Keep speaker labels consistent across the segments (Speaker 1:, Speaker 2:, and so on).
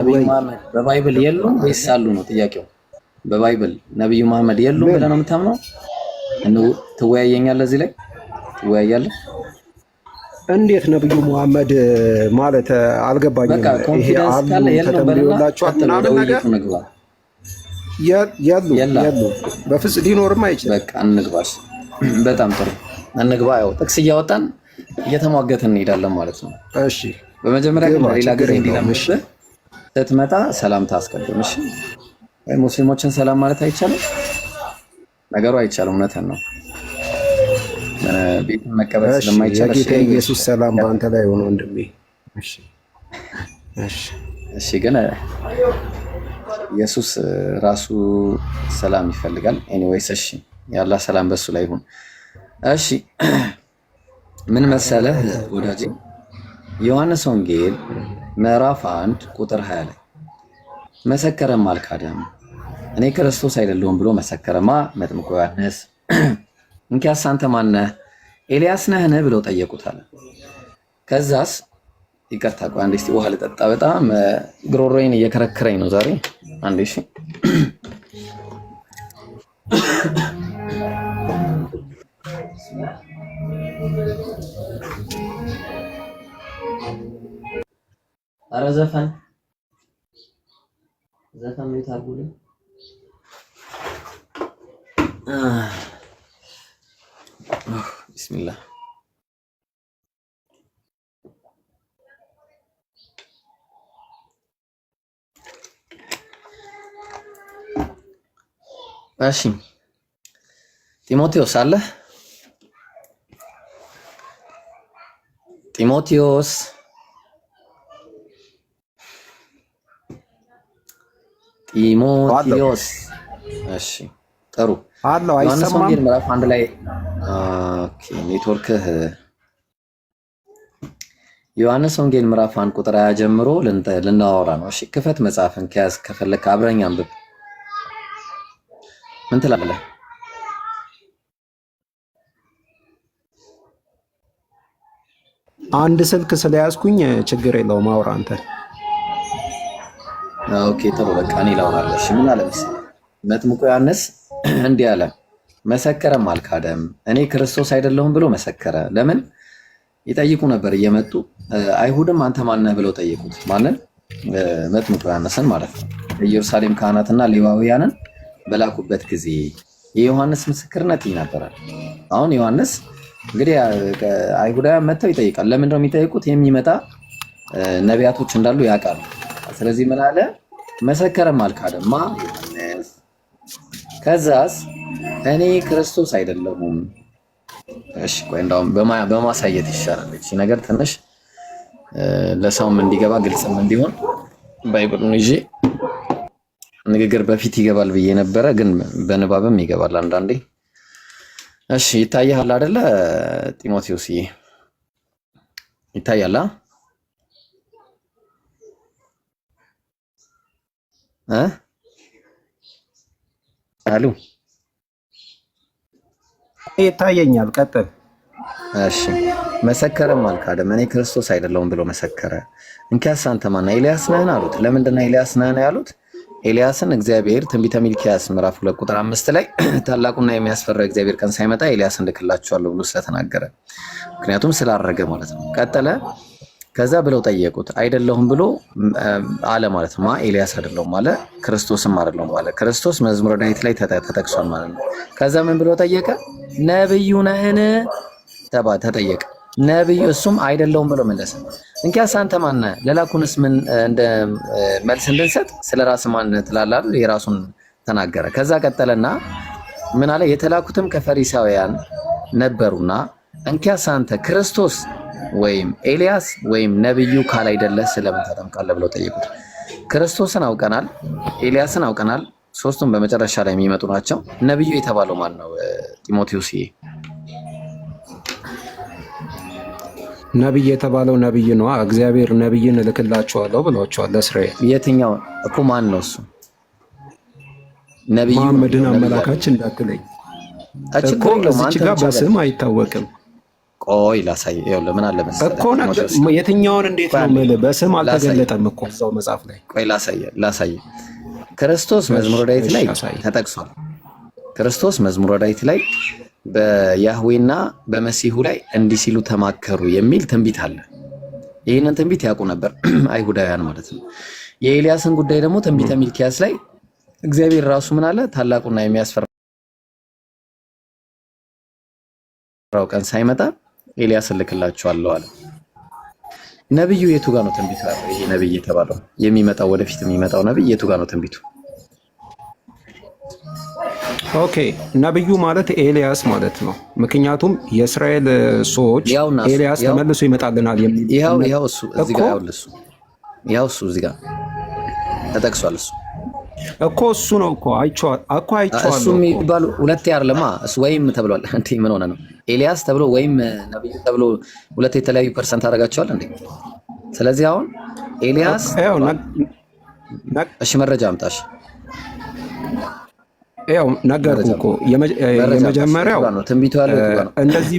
Speaker 1: ነብዩ መሐመድ በባይብል የሉም ወይስ አሉ ነው ጥያቄው። በባይብል ነብዩ መሐመድ የሉም ብለህ ነው የምታምነው? ትወያየኛለህ? እዚህ ላይ ትወያያለህ?
Speaker 2: እንዴት ነብዩ መሐመድ ማለት አልገባኝም።
Speaker 1: በቃ ኮንፊደንስ ካለ የለም
Speaker 2: ተተምብዮላችኋል ምናምን ነገር ያሉ በፍጽም ሊኖርም አይችልም።
Speaker 1: በቃ እንግባሽ። በጣም ጥሩ እንግባ። ያው ጥቅስ እያወጣን እየተሟገትን እንሄዳለን ማለት ነው።
Speaker 2: እሺ
Speaker 1: በመጀመሪያ ግን ሌላ ጊዜ እንዲለምሽ ስትመጣ ሰላምታ አስቀድም። እሺ ወይ ሙስሊሞችን ሰላም ማለት አይቻልም? ነገሩ አይቻልም። እውነትን ነው። ቤትን መቀበል ስለማይቻል
Speaker 2: ጌታ ኢየሱስ ሰላም በአንተ ላይ ሆኖ ወንድሜ። እሺ እሺ
Speaker 1: እሺ ግን ኢየሱስ ራሱ ሰላም ይፈልጋል። ኤኒዌይስ እሺ ያላ ሰላም በሱ ላይ ይሁን። እሺ ምን መሰለህ ወዳጄ፣ ዮሐንስ ወንጌል ምዕራፍ 1 ቁጥር 20 ላይ መሰከረም አልካደም፣ እኔ ክርስቶስ አይደለሁም ብሎ መሰከረማ መጥምቁ ዮሐንስ። እንኪያስ አንተ ማነህ? ኤልያስ ነህን? ብለው ጠየቁታል። ከዛስ ይቅርታ ቆይ አንዴ እስቲ ውሃ ልጠጣ፣ በጣም ግሮሮዬን እየከረከረኝ ነው ዛሬ። አንዴ እሺ ኧረ ዘፈን የታርጉልኝ። ቢስሚላህ እሺ ጢሞቴዎስ አለ? ጢሞቴዎስ እሺ ጥሩ
Speaker 2: አለው።
Speaker 1: ዮሐንስ
Speaker 2: አይሰማም?
Speaker 1: ወንጌል ምዕራፍ 1 ላይ ኦኬ ኔትወርክህ ዮሐንስ ወንጌል ምዕራፍ 1 ቁጥር 20 ጀምሮ ልናወራ ነው። እሺ ክፈት መጽሐፍን ከያዝ ከፈለክ አብረኝ አንብብ። ምን ትላለህ?
Speaker 2: አንድ ስልክ ስለያዝኩኝ ችግር የለውም አውራ አንተ።
Speaker 1: ኦኬ ጥሩ በቃ እኔ ላውራለሁ። እሺ ምን አለ መሰለህ መጥምቁ ዮሐንስ እንዲህ አለ፣ መሰከረም አልካደም፣ እኔ ክርስቶስ አይደለሁም ብሎ መሰከረ። ለምን ይጠይቁ ነበር እየመጡ አይሁድም አንተ ማነህ ብለው ጠየቁት። ማንን? መጥምቁ ዮሐንስን ማለት ነው። ኢየሩሳሌም ካህናትና ሌዋውያንን በላኩበት ጊዜ የዮሐንስ ምስክርነት ይነበራል። አሁን ዮሐንስ እንግዲህ አይሁዳውያን መጥተው ይጠይቃል። ለምንድን ነው የሚጠይቁት? የሚመጣ ነቢያቶች እንዳሉ ያውቃሉ። ስለዚህ ምን አለ? መሰከረም አልካደም ማ ዮሐንስ። ከዛስ እኔ ክርስቶስ አይደለሁም። እሺ ቆይ እንዳውም በማሳየት ይሻላል። እቺ ነገር ትንሽ ለሰውም እንዲገባ ግልጽም እንዲሆን ባይብሉን ይዤ ንግግር በፊት ይገባል ብዬ ነበረ፣ ግን በንባብም ይገባል አንዳንዴ። እሺ ይታያል አይደለ ጢሞቴዎስዬ? ይታያል አሉ?
Speaker 2: ይታየኛል። ቀጥል።
Speaker 1: እሺ መሰከረም አልካደም፣ እኔ ክርስቶስ አይደለሁም ብሎ መሰከረ። እንኪያስ አንተ ማነህ? ኤልያስ ነህን አሉት። ለምንድን ነው ኤልያስ ነህን ያሉት? ኤልያስን እግዚአብሔር ትንቢተ ሚልክያስ ምዕራፍ 2 ቁጥር 5 ላይ ታላቁና የሚያስፈራው እግዚአብሔር ቀን ሳይመጣ ኤልያስን ልክላችኋለሁ ብሎ ስለተናገረ፣ ምክንያቱም ስላረገ ማለት ነው። ቀጠለ። ከዛ ብለው ጠየቁት። አይደለሁም ብሎ አለ ማለት ነው። ኤልያስ አይደለሁም አለ፣ ክርስቶስም አይደለሁም አለ። ክርስቶስ መዝሙረ ዳዊት ላይ ተጠቅሷል ማለት ነው። ከዛ ምን ብሎ ጠየቀ? ነብዩ ነህን ተጠየቀ። ነብዩ እሱም አይደለሁም ብሎ መለሰ። እንኪያስ አንተ ማነህ? ለላኩንስ ምን እንደ መልስ እንድንሰጥ ስለ ራስ ማን ትላለህ? የራሱን ተናገረ። ከዛ ቀጠለና ምን አለ? የተላኩትም ከፈሪሳውያን ነበሩና እንኪያስ አንተ ክርስቶስ ወይም ኤልያስ ወይም ነብዩ ካላይደለህ ስለምን ተጠምቃለህ ብለው ጠየቁት። ክርስቶስን አውቀናል፣ ኤልያስን አውቀናል። ሶስቱም በመጨረሻ ላይ የሚመጡ ናቸው። ነብዩ የተባለው ማን ነው? ጢሞቴዎስዬ
Speaker 2: ነብይ የተባለው ነብይ ነው። እግዚአብሔር ነብይን እልክላችኋለሁ ብሏቸዋል ለእስራኤል።
Speaker 1: የትኛው እኮ ማን ነው እሱ? ነብዩ
Speaker 2: መሐመድን አመላካች እንዳትለኝ እኮ እዚች ጋር በስም አይታወቅም።
Speaker 1: ቆይ ላሳይ። ይኸውልህ ምን አለ መሰለህ
Speaker 2: እኮ የትኛውን እንዴት ነው የምልህ? በስም አልተገለጠም እኮ እዛው መጽሐፍ ላይ።
Speaker 1: ቆይ ላሳይ። ክርስቶስ መዝሙረ ዳዊት ላይ ተጠቅሷል። ክርስቶስ መዝሙረ ዳዊት ላይ በያህዌና በመሲሁ ላይ እንዲህ ሲሉ ተማከሩ የሚል ትንቢት አለ። ይህንን ትንቢት ያውቁ ነበር አይሁዳውያን ማለት ነው። የኤልያስን ጉዳይ ደግሞ ትንቢተ ሚልክያስ ላይ እግዚአብሔር ራሱ ምን አለ? ታላቁና የሚያስፈራው ቀን ሳይመጣ ኤልያስን ልክላችኋለሁ አለ። ነብዩ የቱ ጋር ነው ትንቢቱ ያለው? ይሄ ነብይ የተባለው የሚመጣው ወደፊት የሚመጣው ነብይ የቱ ጋር ነው ትንቢቱ?
Speaker 2: ኦኬ ነብዩ ማለት ኤልያስ ማለት ነው። ምክንያቱም የእስራኤል ሰዎች ኤልያስ ተመልሶ ይመጣልናል የሚል
Speaker 1: ይኸው እሱ እዚህ ጋር እሱ እዚህ ጋር ተጠቅሷል። እሱ
Speaker 2: እኮ እሱ ነው እኮ አይቼዋለሁ።
Speaker 1: እሱ የሚባሉ ሁለቴ አይደለማ። እሱ ወይም ተብሏል። እንዴ ምን ሆነ ነው? ኤልያስ ተብሎ ወይም ነብዩ ተብሎ ሁለት የተለያዩ ፐርሰንት አደርጋቸዋል እንዴ? ስለዚህ አሁን ኤልያስ እሺ መረጃ አምጣሽ።
Speaker 2: ያው ነገርኩ እኮ የመጀመሪያው
Speaker 1: ትንቢቱ ያለው
Speaker 2: እንደዚህ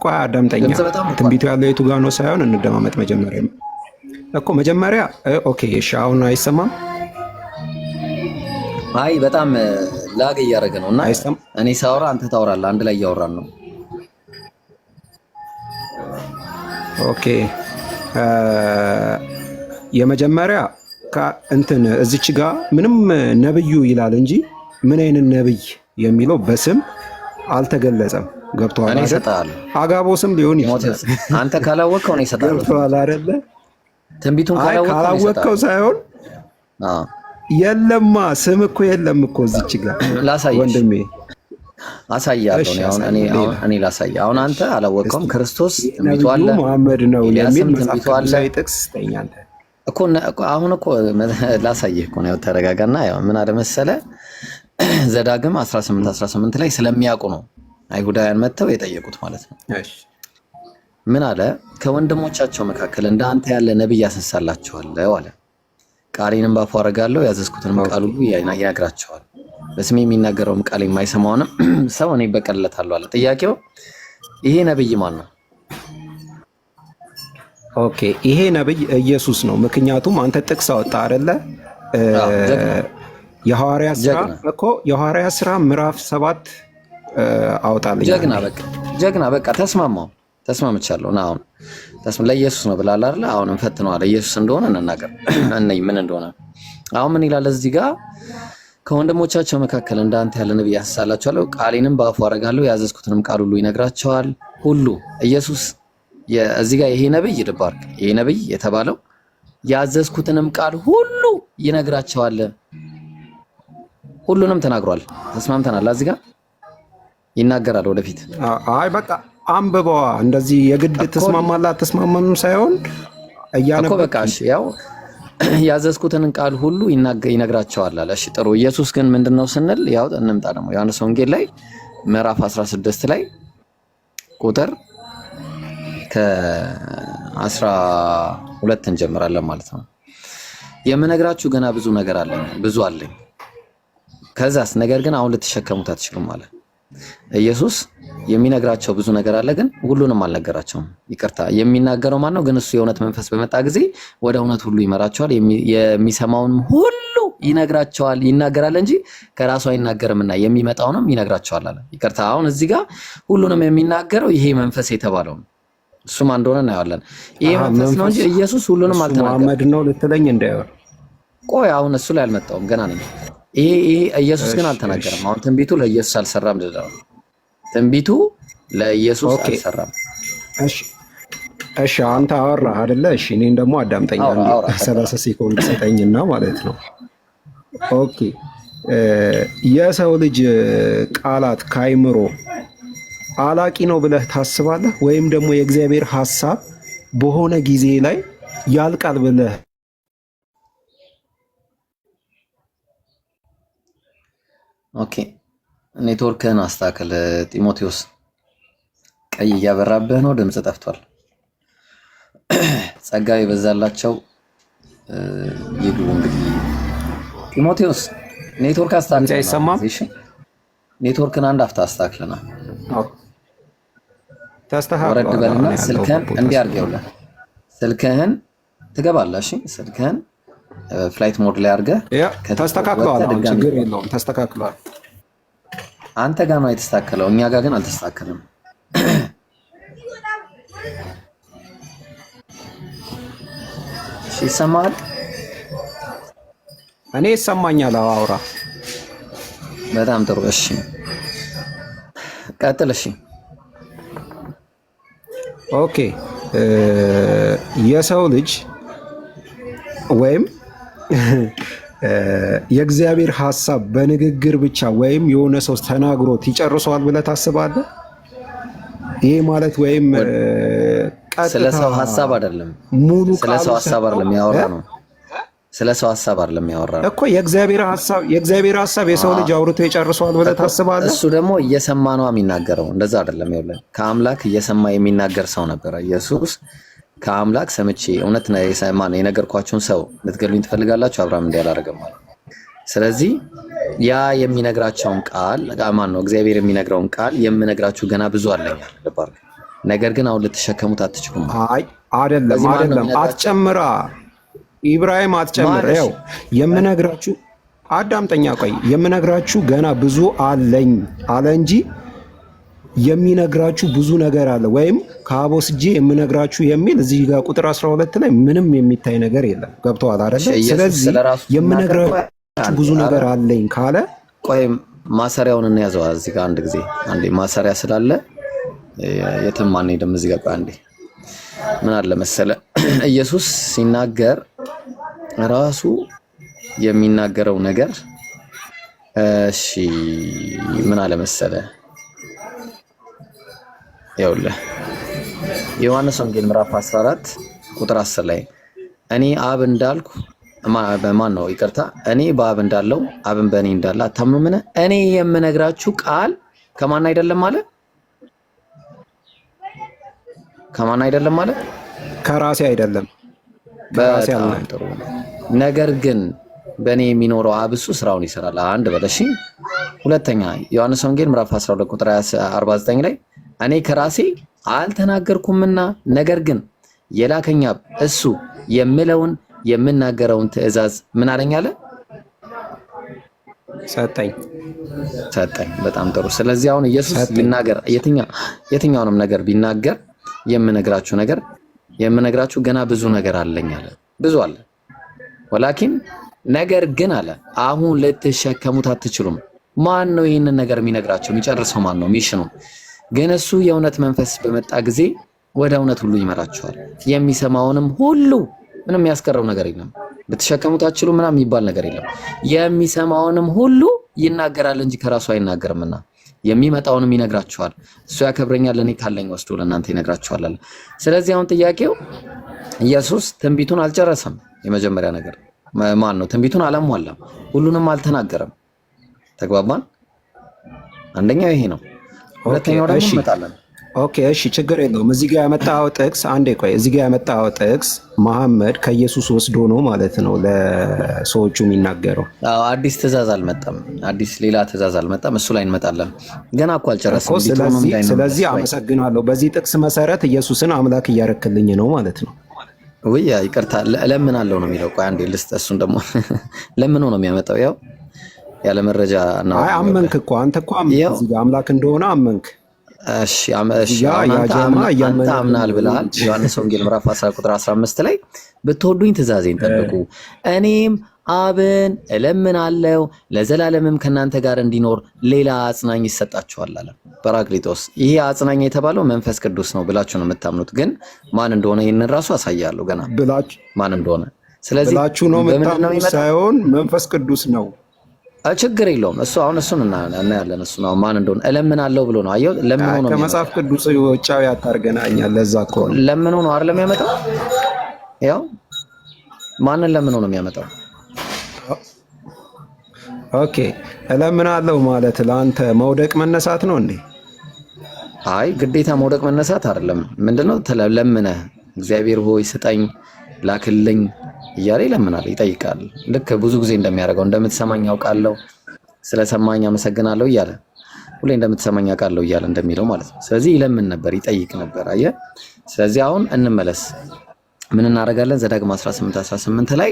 Speaker 2: ቆይ አዳምጠኛ። ትንቢቱ ያለው የቱ ጋር ነው ሳይሆን እንደማመጥ መጀመሪያ እኮ መጀመሪያ ኦኬ እሺ አሁን አይሰማም?
Speaker 1: አይ በጣም ላግ እያደረገ ነውና እኔ ሳወራ አንተ ታወራለህ፣ አንድ ላይ እያወራን ነው።
Speaker 2: ኦኬ የመጀመሪያ እንትን እዚች ጋር ምንም ነብዩ ይላል እንጂ ምን አይነት ነብይ የሚለው በስም አልተገለጸም። ገብቶሃል አይደል? አጋቦስም ሊሆን ይችላል።
Speaker 1: አንተ ካላወቅከው ነው ይሰጣል።
Speaker 2: ገብቶሃል አይደል?
Speaker 1: ትንቢቱን
Speaker 2: ካላወቅከው ሳይሆን የለማ ስም እኮ የለም እኮ እዚች ጋር
Speaker 1: ላሳየሽ
Speaker 2: ወንድሜ
Speaker 1: አሳያለሁ። እኔ ላሳየህ። አሁን አንተ አላወቅከውም። ክርስቶስ ትንቢቱ አለ
Speaker 2: መሐመድ ነው የሚል ትንቢቱ አለ ጥቅስ ስጠኛለ
Speaker 1: እኮ አሁን እኮ ላሳየህ እኮ ነው። ተረጋጋና ያው ምን አለ መሰለህ ዘዳግም 18 ላይ ስለሚያውቁ ነው አይሁዳውያን መጥተው የጠየቁት ማለት ነው።
Speaker 2: እሺ
Speaker 1: ምን አለ? ከወንድሞቻቸው መካከል እንደ አንተ ያለ ነብይ ያስነሳላቸዋለሁ አለ። ቃሌንም ባፉ አደርጋለሁ፣ ያዘዝኩትንም ቃል ሁሉ ይነግራቸዋል። በስሜ የሚናገረውም ቃል የማይሰማውንም ሰው እኔ በቀልለታለሁ አለ። ጥያቄው ይሄ ነብይ ማን ነው?
Speaker 2: ኦኬ ይሄ ነብይ ኢየሱስ ነው። ምክንያቱም አንተ ጥቅስ አወጣ አይደለ? የሐዋርያት ሥራ እኮ የሐዋርያት ሥራ ምዕራፍ 7 አውጣልኝ።
Speaker 1: ጀግና በቃ ተስማምቻለሁ። እና አሁን ለኢየሱስ ነው ብላል አይደል? አሁን እንፈትነዋለን ኢየሱስ እንደሆነ እንናገር እነይ ምን እንደሆነ። አሁን ምን ይላል እዚህ ጋር? ከወንድሞቻቸው መካከል እንዳንተ ያለ ነብይ ያስነሳላቸዋለሁ፣ ቃሌንም በአፉ አደርጋለሁ፣ ያዘዝኩትንም ቃል ሁሉ ይነግራቸዋል። ሁሉ ኢየሱስ እዚህ ጋር ይሄ ነብይ ይደባርክ ይሄ ነብይ የተባለው ያዘዝኩትንም ቃል ሁሉ ይነግራቸዋል። ሁሉንም ተናግሯል። ተስማምተናል። እዚህ ጋር ይናገራል ወደፊት።
Speaker 2: አይ በቃ አንብበዋ እንደዚህ የግድ ተስማማላ ተስማማም ሳይሆን
Speaker 1: እኮ በቃ እሺ ያው ያዘዝኩትን ቃል ሁሉ ይነግራቸዋል አለ። እሺ ጥሩ። ኢየሱስ ግን ምንድነው ስንል ያው እንምጣ ደግሞ ዮሐንስ ወንጌል ላይ ምዕራፍ 16 ላይ ቁጥር ከ12 እንጀምራለን ማለት ነው። የምነግራችሁ ገና ብዙ ነገር አለኝ። ከዛስ ነገር ግን አሁን ልትሸከሙት አትችሉም አለ። ኢየሱስ የሚነግራቸው ብዙ ነገር አለ፣ ግን ሁሉንም አልነገራቸውም። ይቅርታ የሚናገረው ማን ነው? ግን እሱ የእውነት መንፈስ በመጣ ጊዜ ወደ እውነት ሁሉ ይመራቸዋል፣ የሚሰማውንም ሁሉ ይናገራል እንጂ ከራሱ አይናገርምና የሚመጣውንም ይነግራቸዋል አለ። ይቅርታ አሁን እዚህ ጋር ሁሉንም የሚናገረው ይሄ መንፈስ የተባለው ነው። እሱም እንደሆነ እናየዋለን። ይሄ መንፈስ ነው እንጂ ኢየሱስ ሁሉንም አልተናገረም።
Speaker 2: መሐመድ ነው ልትለኝ እንዳይሆን።
Speaker 1: ቆይ አሁን እሱ ላይ አልመጣሁም ገና ነኝ። ይሄ ኢየሱስ ግን አልተናገረም። አሁን ትንቢቱ ለኢየሱስ አልሰራም ልለው። ትንቢቱ ለኢየሱስ አልሰራም።
Speaker 2: እሺ አንተ አወራህ አይደለ? እሺ እኔን ደግሞ አዳምጠኝ። 30 ሴኮንድ ሰጠኝና ማለት ነው። ኦኬ የሰው ልጅ ቃላት ካይምሮ አላቂ ነው ብለህ ታስባለህ? ወይም ደግሞ የእግዚአብሔር ሐሳብ በሆነ ጊዜ ላይ ያልቃል ብለህ?
Speaker 1: ኦኬ ኔትወርክህን አስተካክል ጢሞቴዎስ። ቀይ እያበራብህ ነው፣ ድምጽ ጠፍቷል። ጸጋ ይበዛላቸው ይግቡ። እንግዲህ ጢሞቴዎስ ኔትወርክ አስተካክል።
Speaker 2: አይሰማም?
Speaker 1: ኔትወርክን አንድ አፍታ አስተካክለና
Speaker 2: ተስተካክሏል።
Speaker 1: ወረድ በልና ስልክህን እንዲህ አድርገውልህ ስልክህን ትገባለህ። እሺ ስልክህን ፍላይት ሞድ ላይ አድርገህ
Speaker 2: ተስተካክሏል። ችግር የለውም ተስተካክሏል።
Speaker 1: አንተ ጋር ነው የተስተካከለው፣ እኛ ጋር ግን አልተስተካከለም። እሺ ይሰማል?
Speaker 2: እኔ ይሰማኛል። አውራ።
Speaker 1: በጣም ጥሩ። እሺ ቀጥል። እሺ
Speaker 2: ኦኬ። የሰው ልጅ ወይም የእግዚአብሔር ሐሳብ በንግግር ብቻ ወይም የሆነ ሰው ተናግሮት ይጨርሰዋል ብለህ ታስባለህ? ይሄ ማለት ወይም
Speaker 1: ስለ ሰው ሐሳብ አይደለም፣ ሙሉ ስለ ሰው ሐሳብ አይደለም ያወራ ነው። ስለ ሰው ሐሳብ አይደለም ያወራ ነው
Speaker 2: እኮ የእግዚአብሔር ሐሳብ የሰው ልጅ አውርቶ ይጨርሰዋል ብለህ ታስባለህ?
Speaker 1: እሱ ደግሞ እየሰማ ነው የሚናገረው። እንደዛ አይደለም። ይኸውልህ ከአምላክ እየሰማ የሚናገር ሰው ነበረ ኢየሱስ። ከአምላክ ሰምቼ እውነት ነው የሰማነው የነገርኳችሁን ሰው ልትገሉኝ ትፈልጋላችሁ? አብርሃም እንዲህ አላደረገም ማለት። ስለዚህ ያ የሚነግራቸውን ቃል ማን ነው? እግዚአብሔር የሚነግረውን ቃል የምነግራችሁ ገና ብዙ አለኛል ልባር፣ ነገር ግን አሁን ልትሸከሙት አትችሉም።
Speaker 2: አይ አይደለም፣ አትጨምራ ኢብራሂም አትጨምር። ያው የምነግራችሁ አዳምጠኛ፣ ቆይ የምነግራችሁ ገና ብዙ አለኝ አለ እንጂ የሚነግራችሁ ብዙ ነገር አለ ወይም ከአቦስጄ የምነግራችሁ የሚል እዚህ ጋር ቁጥር 12 ላይ ምንም የሚታይ ነገር የለም። ገብተዋል አይደለ? ስለዚህ የምነግራችሁ ብዙ ነገር አለኝ ካለ
Speaker 1: ቆይ ማሰሪያውን እንያዘው እዚህ ጋር አንድ ጊዜ አንዴ ማሰሪያ ስላለ የትም አንሄድም። እዚህ ጋር አንዴ ምን አለ መሰለ ኢየሱስ ሲናገር ራሱ የሚናገረው ነገር እሺ ምን አለ መሰለ ይኸውልህ ዮሐንስ ወንጌል ምዕራፍ 14 ቁጥር 10 ላይ እኔ አብ እንዳልኩ ማን ነው ይቅርታ፣ እኔ በአብ እንዳለው አብን በእኔ እንዳለ አታምኑምን? እኔ የምነግራችሁ ቃል ከማን አይደለም ማለት ከማን አይደለም ማለት
Speaker 2: ከራሴ አይደለም፣ ከራሴ አይደለም።
Speaker 1: ነገር ግን በእኔ የሚኖረው አብ እሱ ስራውን ይሰራል። አንድ በለሽ። ሁለተኛ ዮሐንስ ወንጌል ምዕራፍ 12 ቁጥር 49 ላይ እኔ ከራሴ አልተናገርኩምና ነገር ግን የላከኝ አብ እሱ የምለውን የምናገረውን ትእዛዝ ምን አለኝ አለ ሰጠኝ። በጣም ጥሩ። ስለዚህ አሁን ኢየሱስ ቢናገር የትኛውንም ነገር ቢናገር የምነግራችሁ ገና ብዙ ነገር አለኝ አለ። ብዙ አለ። ወላኪን ነገር ግን አለ አሁን ልትሸከሙት አትችሉም። ማን ነው ይህንን ነገር የሚነግራቸው? የሚጨርሰው ማን ነው? ሚሽኑ ግን እሱ የእውነት መንፈስ በመጣ ጊዜ ወደ እውነት ሁሉ ይመራቸዋል። የሚሰማውንም ሁሉ ምንም ያስቀረው ነገር የለም። ልትሸከሙት አትችሉም ምናምን የሚባል ነገር የለም። የሚሰማውንም ሁሉ ይናገራል እንጂ ከራሱ አይናገርምና የሚመጣውንም ይነግራቸዋል። እሱ ያከብረኛል፣ እኔ ካለኝ ወስዶ ለእናንተ ይነግራቸዋል አለ። ስለዚህ አሁን ጥያቄው ኢየሱስ ትንቢቱን አልጨረሰም። የመጀመሪያ ነገር ማን ነው? ትንቢቱን አላሟላም፣ ሁሉንም አልተናገረም። ተግባባን? አንደኛው ይሄ ነው። ሁለተኛው ደግሞ እንመጣለን።
Speaker 2: ኦኬ እሺ፣ ችግር የለውም። እዚህ ጋር ያመጣው ጥቅስ አንዴ ቆይ፣ እዚህ ጋር ያመጣው ጥቅስ መሐመድ ከኢየሱስ ወስዶ ነው ማለት ነው ለሰዎቹ የሚናገረው።
Speaker 1: አዎ፣ አዲስ ትእዛዝ አልመጣም። አዲስ ሌላ ትእዛዝ አልመጣም። እሱ ላይ እንመጣለን። ገና እኮ አልጨረሰም።
Speaker 2: ስለዚህ አመሰግናለሁ። በዚህ ጥቅስ መሰረት ኢየሱስን አምላክ እያረክልኝ ነው ማለት ነው።
Speaker 1: ወይ ይቅርታ፣ ለምናለው ነው የሚለው። ቆይ አንዴ ልስጥ። እሱን ደግሞ ለምኖ ነው የሚያመጣው። ያው ያለ መረጃ ነው።
Speaker 2: አይ አመንክ እኮ አንተ እኮ እዚህ ጋር አምላክ እንደሆነ አመንክ።
Speaker 1: እሺ አንተ አምናል ብለሃል። ዮሐንስ ወንጌል ምዕራፍ 10 ቁጥር 15 ላይ ብትወዱኝ ትእዛዜን ጠብቁ፣ እኔም አብን እለምናለሁ ለዘላለምም ከእናንተ ጋር እንዲኖር ሌላ አጽናኝ ይሰጣችኋል አለ ጰራቅሊጦስ። ይሄ አጽናኝ የተባለው መንፈስ ቅዱስ ነው ብላችሁ ነው የምታምኑት፣ ግን ማን እንደሆነ ይህንን ራሱ አሳያለሁ ገና ማን እንደሆነ። ስለዚህ
Speaker 2: ብላችሁ ነው የምታምኑት ሳይሆን መንፈስ ቅዱስ ነው።
Speaker 1: ችግር የለውም። እሱ አሁን እሱን እናያለን። እሱ ነው ማን እንደሆነ እለምናለሁ ብሎ ነው። አየው ለምኖ ነው
Speaker 2: ከመጽሐፍ ቅዱስ ውጫው ያታርገናኛል። ለዛ እኮ ነው
Speaker 1: ለምኖ ነው አይደለም የሚያመጣው። ያው ማንን ለምኖ ነው የሚያመጣው?
Speaker 2: ኦኬ እለምናለሁ ማለት ለአንተ መውደቅ መነሳት ነው እንዴ?
Speaker 1: አይ ግዴታ መውደቅ መነሳት አይደለም። ምንድነው ለምነህ እግዚአብሔር ሆይ ስጠኝ ላክልኝ እያለ ይለምናል፣ ይጠይቃል። ልክ ብዙ ጊዜ እንደሚያደርገው እንደምትሰማኝ ያውቃለሁ፣ ስለሰማኝ አመሰግናለሁ እያለ ሁሌ እንደምትሰማኝ አውቃለሁ እያለ እንደሚለው ማለት ነው። ስለዚህ ይለምን ነበር፣ ይጠይቅ ነበር። አየህ። ስለዚህ አሁን እንመለስ። ምን እናደርጋለን? ዘዳግም 18:18 ላይ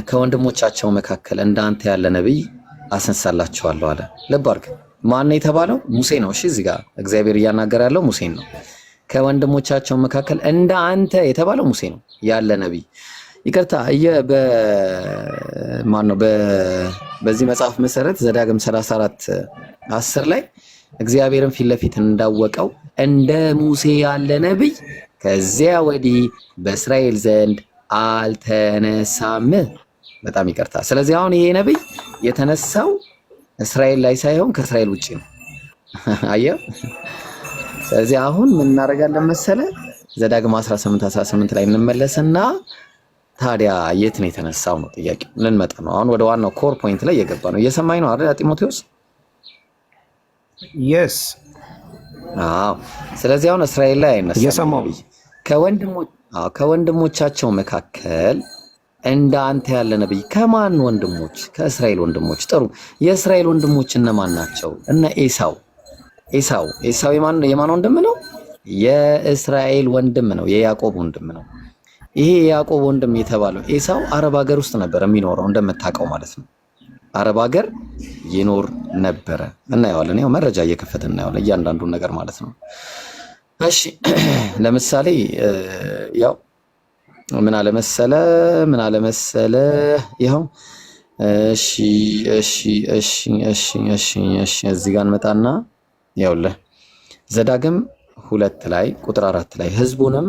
Speaker 1: ከወንድሞቻቸው መካከል እንዳንተ ያለ ነብይ አስነሳላችኋለሁ አለ። ልብ አድርግ። ማን ነው የተባለው? ሙሴ ነው። እሺ፣ እዚህ ጋር እግዚአብሔር እያናገረ ያለው ሙሴን ነው። ከወንድሞቻቸው መካከል እንደ አንተ የተባለው ሙሴ ነው ያለ ነብይ። ይቅርታ ማን ነው? በዚህ መጽሐፍ መሰረት ዘዳግም 34:10 ላይ እግዚአብሔርን ፊት ለፊት እንዳወቀው እንደ ሙሴ ያለ ነብይ ከዚያ ወዲህ በእስራኤል ዘንድ አልተነሳም። በጣም ይቅርታ። ስለዚህ አሁን ይሄ ነብይ የተነሳው እስራኤል ላይ ሳይሆን ከእስራኤል ውጪ ነው። አየህ። ስለዚህ አሁን ምን እናደርጋለን መሰለ? ዘዳግም 18:18 ላይ እንመለስና ታዲያ የት ነው የተነሳው ነው ጥያቄው። ልንመጣ ነው አሁን ወደ ዋናው ኮር ፖይንት ላይ እየገባ ነው። እየሰማኝ ነው አይደል ጢሞቴዎስ?
Speaker 2: yes
Speaker 1: አዎ። ስለዚህ አሁን እስራኤል ላይ አይነሳም። ከወንድሞቻቸው መካከል እንደ አንተ ያለ ነብይ ከማን ወንድሞች? ከእስራኤል ወንድሞች። ጥሩ። የእስራኤል ወንድሞች እነማን ናቸው? እነ ኤሳው የማን ወንድም ነው? የእስራኤል ወንድም ነው። የያዕቆብ ወንድም ነው። ይሄ የያዕቆብ ወንድም የተባለው ኤሳው አረብ ሀገር ውስጥ ነበር የሚኖረው እንደምታውቀው ማለት ነው። አረብ ሀገር ይኖር ነበረ። እናየዋለን። ያው መረጃ እየከፈትን እናየዋለን እያንዳንዱን ነገር ማለት ነው። እሺ ለምሳሌ ያው ምን አለ መሰለ ይኸው እሺ እዚህ ጋር እንመጣና ያውልህ ዘዳግም 2 ላይ ቁጥር 4 ላይ ህዝቡንም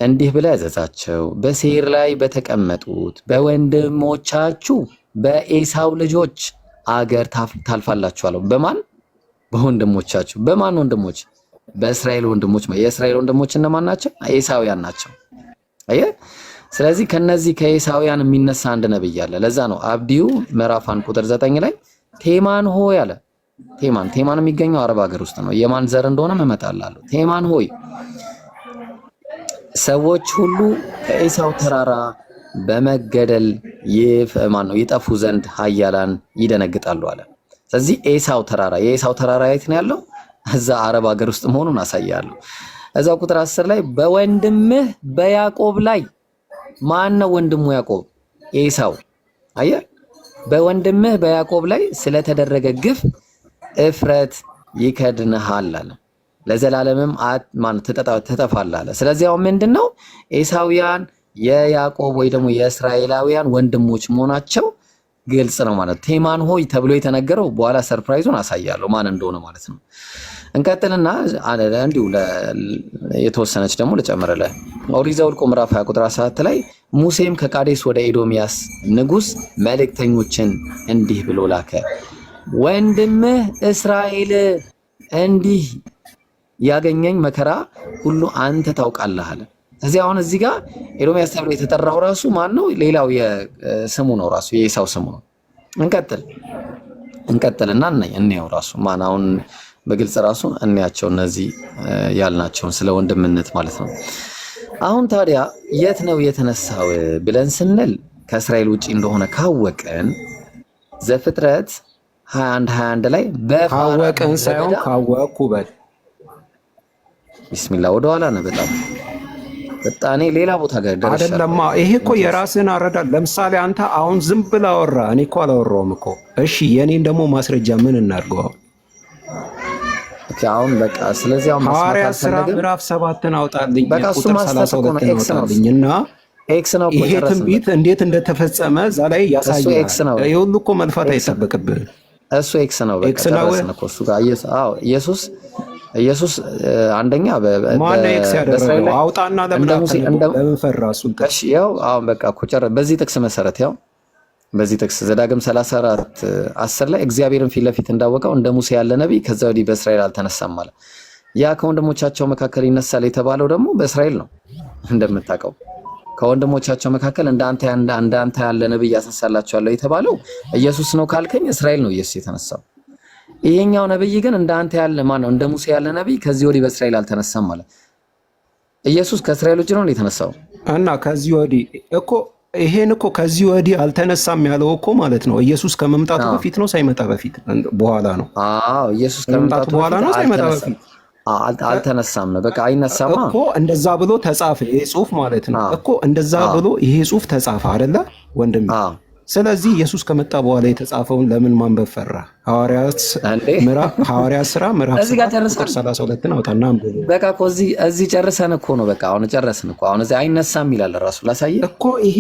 Speaker 1: እንዲህ ብለህ ያዘዛቸው በሴር ላይ በተቀመጡት በወንድሞቻችሁ በኤሳው ልጆች አገር ታልፋላችኋል። በማን? በወንድሞቻችሁ። በማን ወንድሞች? በእስራኤል ወንድሞች። የእስራኤል ወንድሞች እነማን ናቸው? ኤሳውያን ናቸው። አየህ። ስለዚህ ከነዚህ ከኤሳውያን የሚነሳ አንድ ነብይ አለ። ለዛ ነው አብዲዩ ምዕራፍ 1 ቁጥር 9 ላይ ቴማን ሆይ አለ። ቴማን የሚገኘው አረብ ሀገር ውስጥ ነው። የማን ዘር እንደሆነ እመጣላለሁ። ቴማን ሆይ ሰዎች ሁሉ ከኤሳው ተራራ በመገደል ይጠፉ ዘንድ ኃያላን ይደነግጣሉ አለ። ስለዚህ የኤሳው ተራራ የት ነው ያለው? እዛ አረብ ሀገር ውስጥ መሆኑን አሳያለሁ። እዛው ቁጥር 10 ላይ በወንድምህ በያዕቆብ ላይ ማን ነው ወንድሙ? ያዕቆብ፣ ኤሳው። አየህ፣ በወንድምህ በያዕቆብ ላይ ስለተደረገ ግፍ እፍረት ይከድንሃል አለ። ለዘላለምም ትጠፋለህ አለ። ስለዚህ አሁን ምንድነው ኤሳውያን የያዕቆብ ወይ ደግሞ የእስራኤላውያን ወንድሞች መሆናቸው ግልጽ ነው ማለት ነው። ቴማን ሆይ ተብሎ የተነገረው በኋላ ሰርፕራይዙን አሳያለሁ ማን እንደሆነ ማለት ነው። እንቀጥልና እንዲሁ የተወሰነች ደግሞ ልጨምርልህ። ኦሪት ዘኍልቍ ምዕራፍ 20 ቁጥር 17 ላይ ሙሴም ከቃዴስ ወደ ኤዶምያስ ንጉሥ መልእክተኞችን እንዲህ ብሎ ላከ። ወንድምህ እስራኤል እንዲህ ያገኘኝ መከራ ሁሉ አንተ ታውቃለህ አለ። እዚህ አሁን እዚህ ጋር ኤዶምያስ ተብሎ የተጠራው ራሱ ማን ነው? ሌላው የስሙ ነው፣ ራሱ የኤሳው ስሙ ነው። እንቀጥልና እንየው ራሱ ማን አሁን በግልጽ ራሱ እንያቸው እነዚህ ያልናቸውን ስለ ወንድምነት ማለት ነው። አሁን ታዲያ የት ነው የተነሳው ብለን ስንል ከእስራኤል ውጪ እንደሆነ ካወቅን ዘፍጥረት 21 ላይ
Speaker 2: ካወቅን ሳይሆን ካወቅኩ በል
Speaker 1: ቢስሚላህ ወደ ኋላ ነው በጣም ሌላ ቦታ ጋር ደረሻ
Speaker 2: አይደለማ። ይሄ እኮ የራስህን አረዳድ። ለምሳሌ አንተ አሁን ዝም ብለህ አወራ፣ እኔ እኮ አላወራሁም እኮ። እሺ የኔን ደግሞ ማስረጃ ምን እናድርገው?
Speaker 1: አሁን በቃ ስለዚህ አሁን
Speaker 2: ሐዋርያት ሥራ ምዕራፍ 7ን አውጣልኝ፣
Speaker 1: ቁጥር 32
Speaker 2: አውጣልኝና
Speaker 1: ኤክስ ነው
Speaker 2: ይሄ ትንቢት እንዴት እንደተፈጸመ እዛ ላይ ያሳያል። ይሄ ሁሉ እኮ መልፋት አይጠበቅብህም።
Speaker 1: እሱ ኤክስ ነው በቃ ተረስነ እኮ እሱ ጋር ኢየሱስ አንደኛ
Speaker 2: ማን ኤክስ ያደረገው አውጣና ለምን ፈራሱ?
Speaker 1: እሺ ያው አሁን በቃ ኮጨረ በዚህ ጥቅስ መሰረት ያው በዚህ ጥቅስ ዘዳግም 34:10 ላይ እግዚአብሔርን ፊት ለፊት እንዳወቀው እንደ ሙሴ ያለ ነብይ ከዛ ወዲህ በእስራኤል አልተነሳም ማለት። ያ ከወንድሞቻቸው መካከል ይነሳል የተባለው ደግሞ በእስራኤል ነው እንደምታውቀው። ከወንድሞቻቸው መካከል እንዳንተ ያለ ነብይ ያስነሳላቸዋለሁ የተባለው ኢየሱስ ነው ካልከኝ እስራኤል ነው ኢየሱስ የተነሳው። ይሄኛው ነብይ ግን እንዳንተ ያለ ማን ነው? እንደ ሙሴ ያለ ነብይ ከዚህ ወዲህ በእስራኤል አልተነሳም ማለት። ኢየሱስ ከእስራኤል ውጭ ነው የተነሳው
Speaker 2: እና ከዚህ ወዲህ እኮ ይሄን እኮ ከዚህ ወዲህ አልተነሳም ያለው እኮ ማለት ነው ኢየሱስ ከመምጣቱ በፊት ነው ሳይመጣ በፊት በኋላ ነው?
Speaker 1: አዎ ኢየሱስ
Speaker 2: ከመምጣቱ በኋላ ነው ሳይመጣ በፊት?
Speaker 1: አልተነሳም ነው በቃ አይነሳማ
Speaker 2: እኮ እንደዛ ብሎ ተጻፈ ይሄ ጽሁፍ ማለት ነው እኮ እንደዛ ብሎ ይሄ ጽሁፍ ተጻፈ አይደለ ወንድሜ? ስለዚህ ኢየሱስ ከመጣ በኋላ የተጻፈውን ለምን ማንበብ ፈራ? ሐዋርያት ሥራ ምዕራፍ 32 አውጣና አንብብ።
Speaker 1: በቃ እኮ እዚህ ጨርሰን እኮ ነው በቃ አሁን ጨረስን እኮ አሁን እዚህ አይነሳም ይላል ራሱ ላሳየህ
Speaker 2: እኮ ይሄ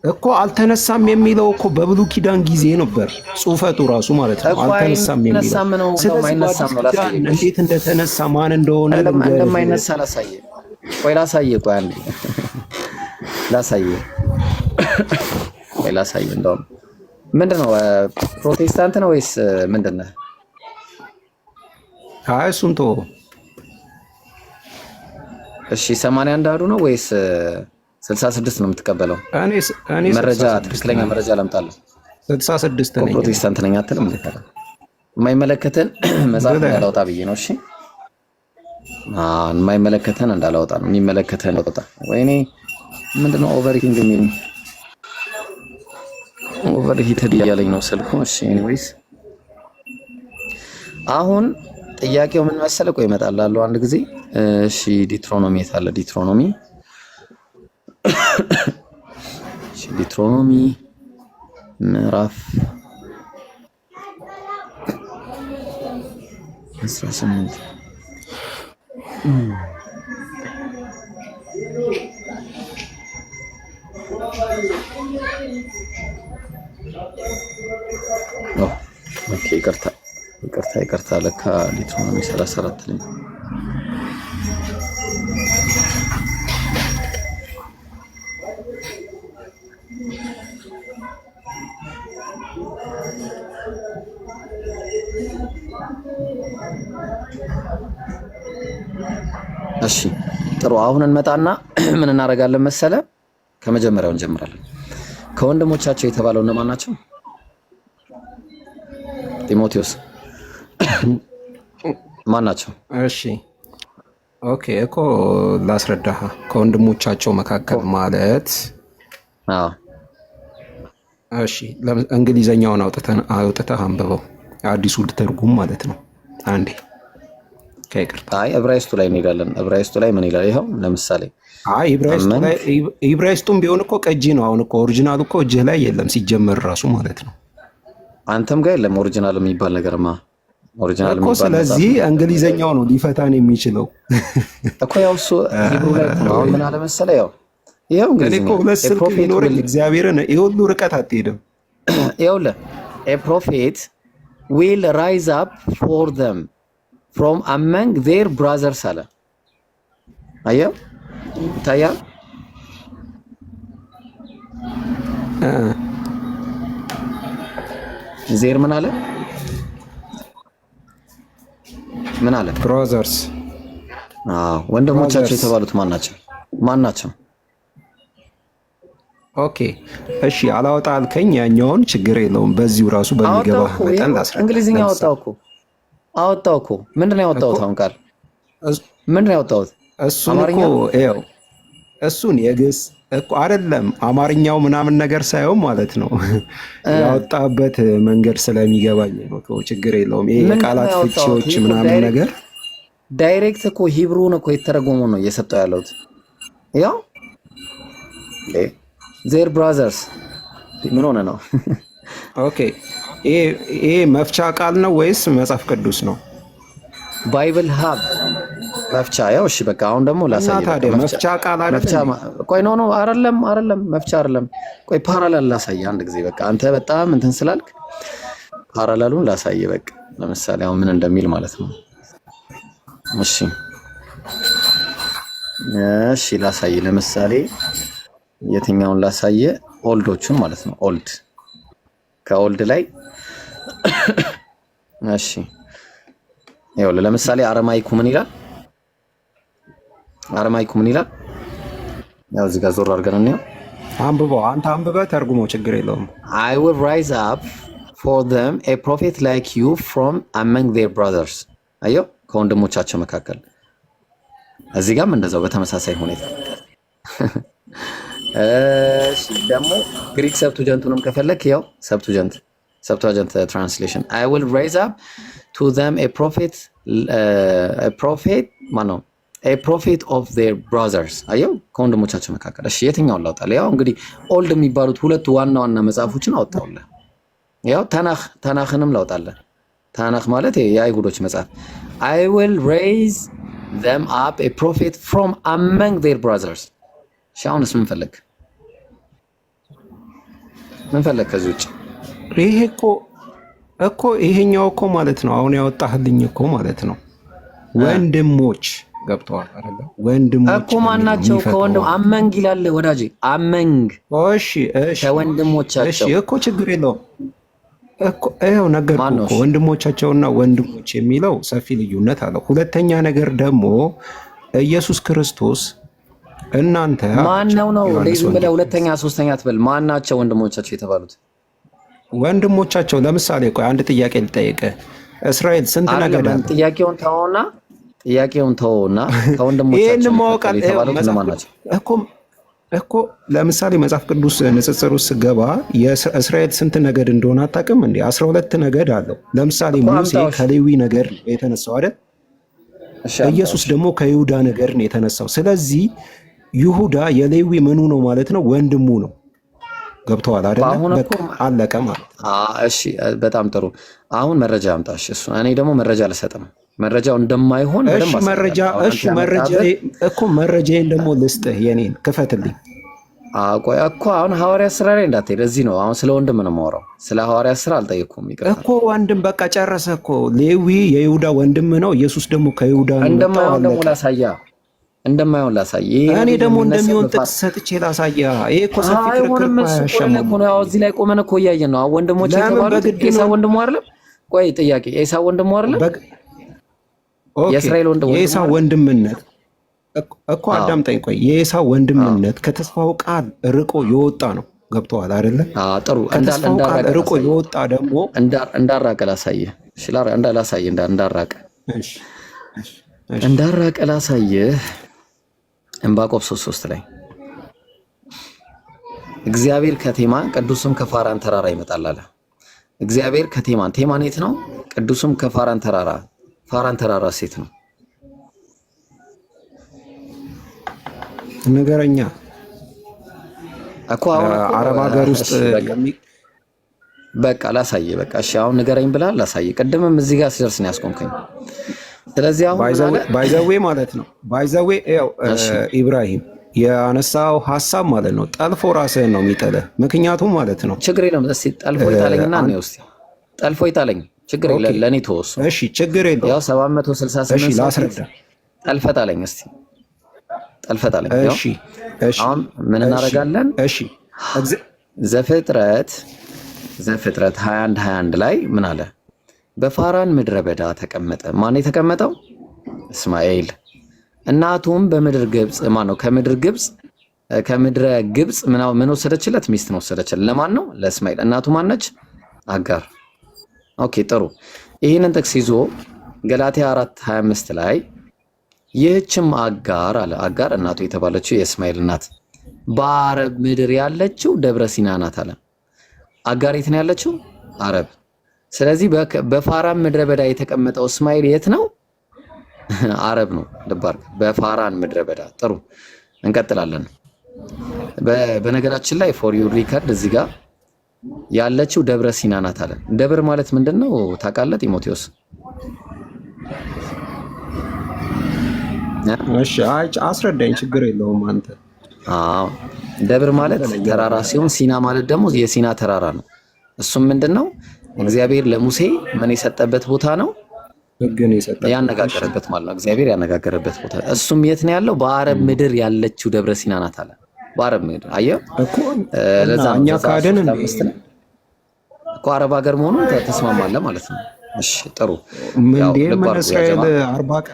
Speaker 2: እኮ አልተነሳም የሚለው እኮ በብሉይ ኪዳን ጊዜ ነበር ጽሁፈቱ ራሱ ማለት ነው። አልተነሳም የሚለው ስለዚህ እንዴት እንደተነሳ ማን እንደሆነ
Speaker 1: እንደማይነሳ ላሳየህ። ቆይ ላሳየህ፣ ቆይ አንዴ ላሳየህ ላሳየህ። እንደውም ምንድነው ፕሮቴስታንት ነው ወይስ ምንድነው?
Speaker 2: አይ እሱን ተወው
Speaker 1: እሺ። 81 አዱ ነው ወይስ 66 ነው የምትቀበለው? እኔ መረጃ ትክክለኛ መረጃ ላምጣልህ።
Speaker 2: 66 ነኝ።
Speaker 1: ፕሮቴስታንት ነኝ አትልም እንዴ? የማይመለከተን መጽሐፍ እንዳላወጣ ብዬ ነው። እሺ የማይመለከተን እንዳላወጣ ነው። የሚመለከተን አውጣ። ወይኔ ምንድነው ኦቨርሂቲንግ የሚል ኦቨርሂትድ እያለኝ ነው ስልኩ። እሺ ኤኒዌይስ አሁን ጥያቄው ምን መሰለህ? ቆይ እመጣልሃለሁ አንድ ጊዜ። እሺ ዲትሮኖሚ የት አለ? ዲትሮኖሚ እሺ ዲትሮኖሚ ምዕራፍ 18 ኦኬ ይቅርታ ለካ ዲትሮኖሚ 34 ላይ እሺ ጥሩ። አሁን እንመጣና ምን እናደርጋለን መሰለ? ከመጀመሪያው እንጀምራለን። ከወንድሞቻቸው የተባለው እነማን ናቸው? ጢሞቴዎስ ማን ናቸው?
Speaker 2: እሺ ኦኬ እኮ ላስረዳህ። ከወንድሞቻቸው መካከል ማለት እሺ እንግሊዘኛውን አውጥተህ አንብበው፣ አዲሱ ትርጉም ማለት ነው። አንዴ ከይቅርታ
Speaker 1: ዕብራይስጡ ላይ እንሄዳለን። ዕብራይስጡ ላይ ምን ይላል? ይኸው ለምሳሌ
Speaker 2: ዕብራይስጡም ቢሆን እኮ ቅጂ ነው። አሁን እኮ ኦሪጂናሉ እኮ እጅህ ላይ የለም ሲጀመር ራሱ ማለት ነው።
Speaker 1: አንተም ጋር የለም ኦሪጂናል የሚባል ነገርማ። ኦሪጂናል
Speaker 2: እኮ ስለዚህ እንግሊዘኛው ነው ሊፈታን የሚችለው
Speaker 1: እኮ። ያው እሱ ሂብሩ ላይ ነው። አሁን ምን አለ መሰለህ? ይኸው እንግሊዘኛ
Speaker 2: እኮ ሁለት ስልክ ቢኖርህ እግዚአብሔርን ይሄ ሁሉ ርቀት አትሄድም።
Speaker 1: ይኸውልህ a prophet will rise up for them from among their brothers አለ። አየው ይታያል። ዜር ምን አለ? ምን አለ?
Speaker 2: ብራዘርስ።
Speaker 1: ወንድሞቻቸው የተባሉት ማን ናቸው?
Speaker 2: ኦኬ እሺ፣ አላወጣ አልከኝ። ያኛውን ችግር የለውም። በዚሁ ራሱ በሚገባ መጠን ላስረዳ።
Speaker 1: እንግሊዝኛ አወጣው እኮ ምንድነው ያወጣሁት? አሁን ቃል ምንድነው ያወጣሁት?
Speaker 2: እሱን የግስ እኮ አይደለም አማርኛው ምናምን ነገር ሳይሆን ማለት ነው ያወጣበት መንገድ ስለሚገባኝ ነው። ችግር የለውም። ይሄ የቃላት ፍቺዎች ምናምን ነገር
Speaker 1: ዳይሬክት እኮ ሂብሩን እኮ የተረጎመው ነው እየሰጠው ያለሁት። ያው ዜር ብራዘርስ ምን ሆነ ነው?
Speaker 2: ኦኬ ይሄ መፍቻ ቃል ነው ወይስ መጽሐፍ ቅዱስ ነው?
Speaker 1: ባይብል ሀብ መፍቻ። ያው እሺ በቃ አሁን ደግሞ ላሳየህ።
Speaker 2: ታዲያ መፍቻ ቃል አይደለም።
Speaker 1: ቆይ ኖ አይደለም መፍቻ አይደለም። ቆይ ፓራላል ላሳየህ አንድ ጊዜ። በቃ አንተ በጣም እንትን ስላልክ ፓራላሉን ላሳየህ። በቃ ለምሳሌ አሁን ምን እንደሚል ማለት ነው። እሺ ላሳየህ። ለምሳሌ የትኛውን ላሳየህ? ኦልዶቹን ማለት ነው። ከኦልድ ላይ እሺ ይኸው ለምሳሌ አረማይኩ ምን ይላል? ያው እዚህ ጋር ዞር አድርገን ነው
Speaker 2: አንብበው። አንተ አንብበህ ተርጉመው፣ ችግር የለውም።
Speaker 1: I will rise up for them a prophet like you from among their brothers። አየው ከወንድሞቻቸው መካከል። እዚህ ጋርም እንደዛው በተመሳሳይ ሁኔታ እሺ ደግሞ ግሪክ ሰብቱጀንቱንም ከፈለክ ያው ሰብቱጀንት ትራንስሌሽን I will raise up to them a prophet of their brothers አየው ከወንድሞቻቸው መካከል። እሺ የትኛውን ላውጣልህ? ያው እንግዲህ ኦልድ የሚባሉት ሁለቱ ዋና መጽሐፎችን አወጣውልህ። ያው ታናኽንም ላውጣልህ። ታናኽ ማለት የአይሁዶች መጽሐፍ I will raise them up a prophet from among their brothers። ሻውንስ ምን ፈለክ ከዚህ ውጭ?
Speaker 2: ይሄ እኮ ይሄኛው እኮ ማለት ነው አሁን ያወጣህልኝ እኮ ማለት ነው ወንድሞች ገብተዋል አይደል? ወንድሞች
Speaker 1: እኮ ማናቸው? ከወንድም አመንግ ይላል ወዳጄ፣ አመንግ።
Speaker 2: እሺ
Speaker 1: ከወንድሞቻቸው።
Speaker 2: እሺ እኮ ችግር የለውም እኮ ይኸው ነገርኩህ እኮ ወንድሞቻቸውና ወንድሞች የሚለው ሰፊ ልዩነት አለው። ሁለተኛ ነገር ደግሞ ኢየሱስ ክርስቶስ እናንተ
Speaker 1: ማነው ነው ለዚህ ብለህ ሁለተኛ ሶስተኛ ትበል። ማናቸው ወንድሞቻቸው የተባሉት?
Speaker 2: ወንድሞቻቸው ለምሳሌ ቆይ አንድ ጥያቄ ልጠይቅህ። እስራኤል ስንት ነገድ አለ? ጥያቄውን ተውና ከወንድሞቻቸው የተባሉት ማናቸው? እኮ ለምሳሌ መጽሐፍ ቅዱስ ንጽጽር ውስጥ ገባ የእስራኤል ስንት ነገድ እንደሆነ አታውቅም እንዴ? 12 ነገድ አለው። ለምሳሌ ሙሴ ከሌዊ ነገድ የተነሳው አይደል? ኢየሱስ ደግሞ ከይሁዳ ነገድ ነው የተነሳው። ስለዚህ ይሁዳ የሌዊ ምኑ ነው ማለት ነው? ወንድሙ ነው። ገብተዋል አይደል? በቃ አለቀ ማለት።
Speaker 1: እሺ በጣም ጥሩ። አሁን መረጃ አምጣሽ። እሱ እኔ ደግሞ መረጃ አልሰጥም። መረጃው እንደማይሆን
Speaker 2: እሺ መረጃዬን ደግሞ ልስጥህ። የኔን ክፈትልኝ።
Speaker 1: ቆይ እኮ አሁን ሐዋርያት ሥራ ላይ እንዳትሄድ። እዚህ ነው አሁን ስለ ወንድም ነው የማወራው። ስለ ሐዋርያት ሥራ አልጠየኩም። ይቅርታ
Speaker 2: እኮ ወንድም በቃ ጨረሰ እኮ። ሌዊ የይሁዳ ወንድም ነው። ኢየሱስ ደግሞ ከይሁዳ ነው።
Speaker 1: እንደማይሆን ደግሞ ላሳያ።
Speaker 2: እኔ ደግሞ እንደሚሆን ጥቅስ ሰጥቼ ላሳያ። ይሄ እኮ ሰፊ ክርክር
Speaker 1: ነው። ያው እዚህ ላይ ቆመን እኮ እያየን ነው። ወንድሞች የተባሉት ኤሳው ወንድሙ አይደለም? ቆይ ጥያቄ ኤሳው ወንድሙ አይደለም? የእስራኤል ወንድሙ
Speaker 2: የኤሳው ወንድምነት እኮ አዳምጠኝ። ቆይ የኤሳው ወንድምነት ከተስፋው ቃል ርቆ የወጣ ነው። ገብቶሃል አይደለ?
Speaker 1: ጥሩ።
Speaker 2: ከተስፋው ቃል ርቆ የወጣ ደግሞ
Speaker 1: እንዳራቀ ላሳየህ። እሺ እንዳራቀ ላሳየህ። ዕንባቆም 3:3 ላይ እግዚአብሔር ከቴማን ቅዱስም ከፋራን ተራራ ይመጣል አለ። እግዚአብሔር ቴማን የት ነው? ቅዱስም ከፋራን ተራራ ሴት ነው።
Speaker 2: ነገረኛ
Speaker 1: እኮ አሁን
Speaker 2: አረብ ሀገር ውስጥ
Speaker 1: በቃ ላሳየህ። በቃ እሺ አሁን ንገረኝ ብለሃል፣ ላሳየህ። ቅድምም እዚህ ጋር ስደርስ ነው ያስቆምከኝ። ስለዚህ አሁን
Speaker 2: ባይዘዌ ማለት ነው ኢብራሂም ያነሳው ሐሳብ ማለት ነው ጠልፎ ራስህን ነው የሚጥልህ። ምክንያቱም ማለት ነው
Speaker 1: ችግር የለም። እስቲ ጠልፎ ይጣለኝና ነው ጠልፎ ይጣለኝ። ችግር የለም። ለኔ ተወሱ።
Speaker 2: እሺ ችግር የለም።
Speaker 1: ያው 768
Speaker 2: እሺ ላስረዳ።
Speaker 1: ጠልፈጣለኝ። እሺ አሁን ምን እናደርጋለን?
Speaker 2: እሺ
Speaker 1: ዘፍጥረት 21 ላይ ምን አለ? በፋራን ምድረ በዳ ተቀመጠ። ማን የተቀመጠው? እስማኤል። እናቱም በምድር ግብጽ ከምድረ ግብጽ ምን ወሰደችለት? ሚስትን ወሰደችለት። ለማን ነው? ለእስማኤል። እናቱ ማነች? አጋር። ኦኬ ጥሩ። ይህንን ጥቅስ ይዞ ገላትያ 4:25 ላይ ይህችም አጋር አለ። አጋር እናቱ የተባለችው የእስማኤል እናት በአረብ ምድር ያለችው ደብረ ሲና ናት አለ። አጋር የት ነው ያለችው? አረብ። ስለዚህ በፋራን ምድረ በዳ የተቀመጠው እስማኤል የት ነው? አረብ ነው። ልባርክ በፋራን ምድረ በዳ። ጥሩ እንቀጥላለን። በነገራችን ላይ ፎር ዩ ሪከርድ እዚህ ጋር ያለችው ደብረ ሲና ናት አለ። ደብር ማለት ምንድነው ታውቃለህ ጢሞቴዎስ?
Speaker 2: እሺ አስረዳኝ። ችግር የለውም አንተ።
Speaker 1: ደብር ማለት ተራራ ሲሆን ሲና ማለት ደግሞ የሲና ተራራ ነው። እሱም ምንድነው እግዚአብሔር ለሙሴ ምን የሰጠበት ቦታ ነው?
Speaker 2: ሕግን የሰጠበት
Speaker 1: ያነጋገረበት ማለት ነው። እግዚአብሔር ያነጋገረበት ቦታ እሱም የት ነው ያለው? በአረብ ምድር ያለችው ደብረ ሲና ናት አለ። በአረብ ምድር አየህ
Speaker 2: እኮ እኛ ካደን
Speaker 1: እኮ አረብ ሀገር መሆኑን ተስማማለህ ማለት ነው። እሺ ጥሩ።
Speaker 2: ምን እስራኤል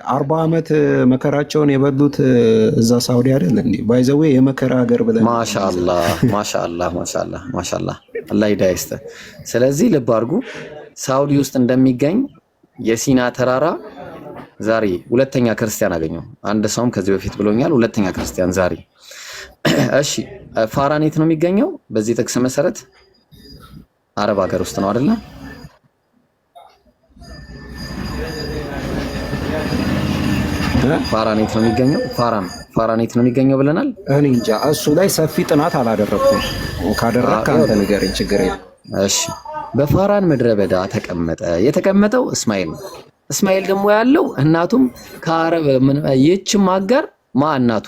Speaker 2: 40 ዓመት መከራቸውን የበሉት እዛ ሳውዲ አይደል እንዴ? ባይዘዌ የመከራ ሀገር ብለን
Speaker 1: ማሻአላህ አላህ ሂዳያ ይስጥህ። ስለዚህ ልብ አድርጉ ሳውዲ ውስጥ እንደሚገኝ የሲና ተራራ ዛሬ ሁለተኛ ክርስቲያን አገኘው። አንድ ሰውም ከዚህ በፊት ብሎኛል፣ ሁለተኛ ክርስቲያን ዛሬ። እሺ ፋራን የት ነው የሚገኘው? በዚህ ጥቅስ መሰረት አረብ ሀገር ውስጥ ነው አይደለ? ፋራን የት ነው የሚገኘው? ፋራን የት ነው የሚገኘው ብለናል።
Speaker 2: እኔ እንጃ እሱ ላይ ሰፊ ጥናት አላደረኩም። ካደረግክ አንተ ንገረኝ፣ ችግር የለም።
Speaker 1: እሺ በፋራን ምድረ በዳ ተቀመጠ። የተቀመጠው እስማኤል ነው። እስማኤል ደግሞ ያለው እናቱም ከአረብ ይህችም አጋር እናቱ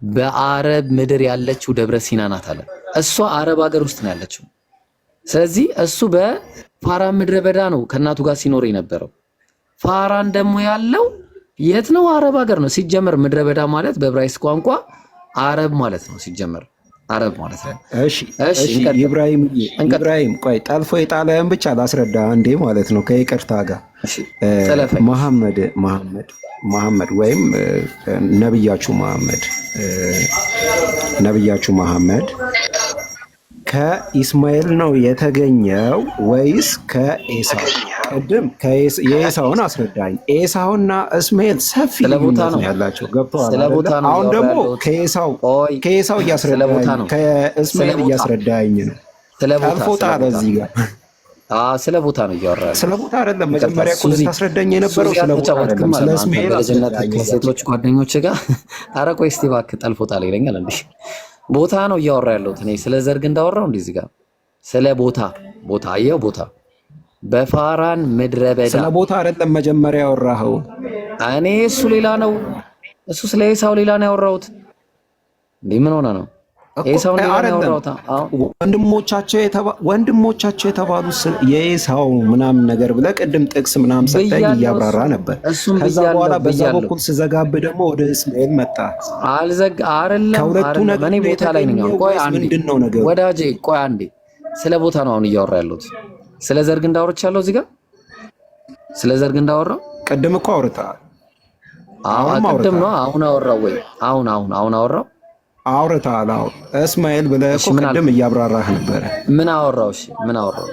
Speaker 1: በአረብ ምድር ያለችው ደብረ ሲና ናት አለ። እሷ አረብ ሀገር ውስጥ ነው ያለችው። ስለዚህ እሱ በፋራን ምድረ በዳ ነው ከእናቱ ጋር ሲኖር የነበረው። ፋራን ደግሞ ያለው የት ነው? አረብ ሀገር ነው። ሲጀመር ምድረ በዳ ማለት በዕብራይስጥ ቋንቋ አረብ ማለት ነው። ሲጀመር አረብ ማለት ነው።
Speaker 2: እሺ ኢብራሂም ቆይ ጠልፎ የጣለህን ብቻ ላስረዳ አንዴ ማለት ነው ከይቅርታ ጋር። መሐመድ ወይም ነብያችሁ መሐመድ ከኢስማኤል ነው የተገኘው ወይስ ከኤሳው? ቅድም የኤሳውን አስረዳኝ። ኤሳውና እስማኤል ሰፊ ልዩነት ነው ያላቸው። ገብቶሃል? አሁን ደግሞ ከኤሳው እያስረዳኝ ከእስማኤል እያስረዳኝ ነው። ጠልፎ ጣለ እዚህ ጋር።
Speaker 1: ስለ ቦታ ነው እያወራህ።
Speaker 2: ስለ ቦታ አይደለም። መጀመሪያ እኮ ልታስረዳኝ የነበረው ስለ ቦታ አይደለም፣ ስለ እስማኤል
Speaker 1: ከሴቶች ጓደኞች ጋር። ኧረ ቆይ እስቲ እባክህ ጠልፎ ጣለ ይለኛል እንዴ? ቦታ ነው እያወራ ያለሁት እኔ። ስለ ዘርግ እንዳወራው እንዴ እዚህ ጋር ስለ ቦታ አየው። ቦታ በፋራን ምድረ በዳ
Speaker 2: ስለ ቦታ አይደለም መጀመሪያ ያወራኸው።
Speaker 1: እኔ እሱ ሌላ ነው፣ እሱ ስለ ኤሳው ሌላ ነው ያወራሁት። እንዴ ምን ሆነ ነው? ኤሳው ሌላ ነው ያወራሁት። ወንድሞቻቸው የተባሉት የኤሳው ምናምን ነገር ብለህ ቅድም ጥቅስ ምናምን ሰጠኝ እያብራራ ነበር። ከዛ በኋላ በዛ በኩል ስዘጋብ ደግሞ ወደ እስማኤል መጣ። አይደለም እኔ ቦታ ላይ ነኝ። ቆይ አንዴ ምንድነው ነገሩ ወዳጄ? ቆይ አንዴ ስለ ቦታ ነው አሁን እያወራ ያለሁት። ስለ ዘርግ እንዳወራቻለሁ እዚህ ጋር ስለ ዘርግ እንዳወራው
Speaker 2: ቅድም እኮ አውርተሃል።
Speaker 1: ቅድም ነው አሁን አወራው ወይ? አሁን አወራው
Speaker 2: አውርተሃል። እስማኤል ብለህ እኮ ቅድም እያብራራህ ነበረ።
Speaker 1: ምን አወራው? እሺ ምን አወራው?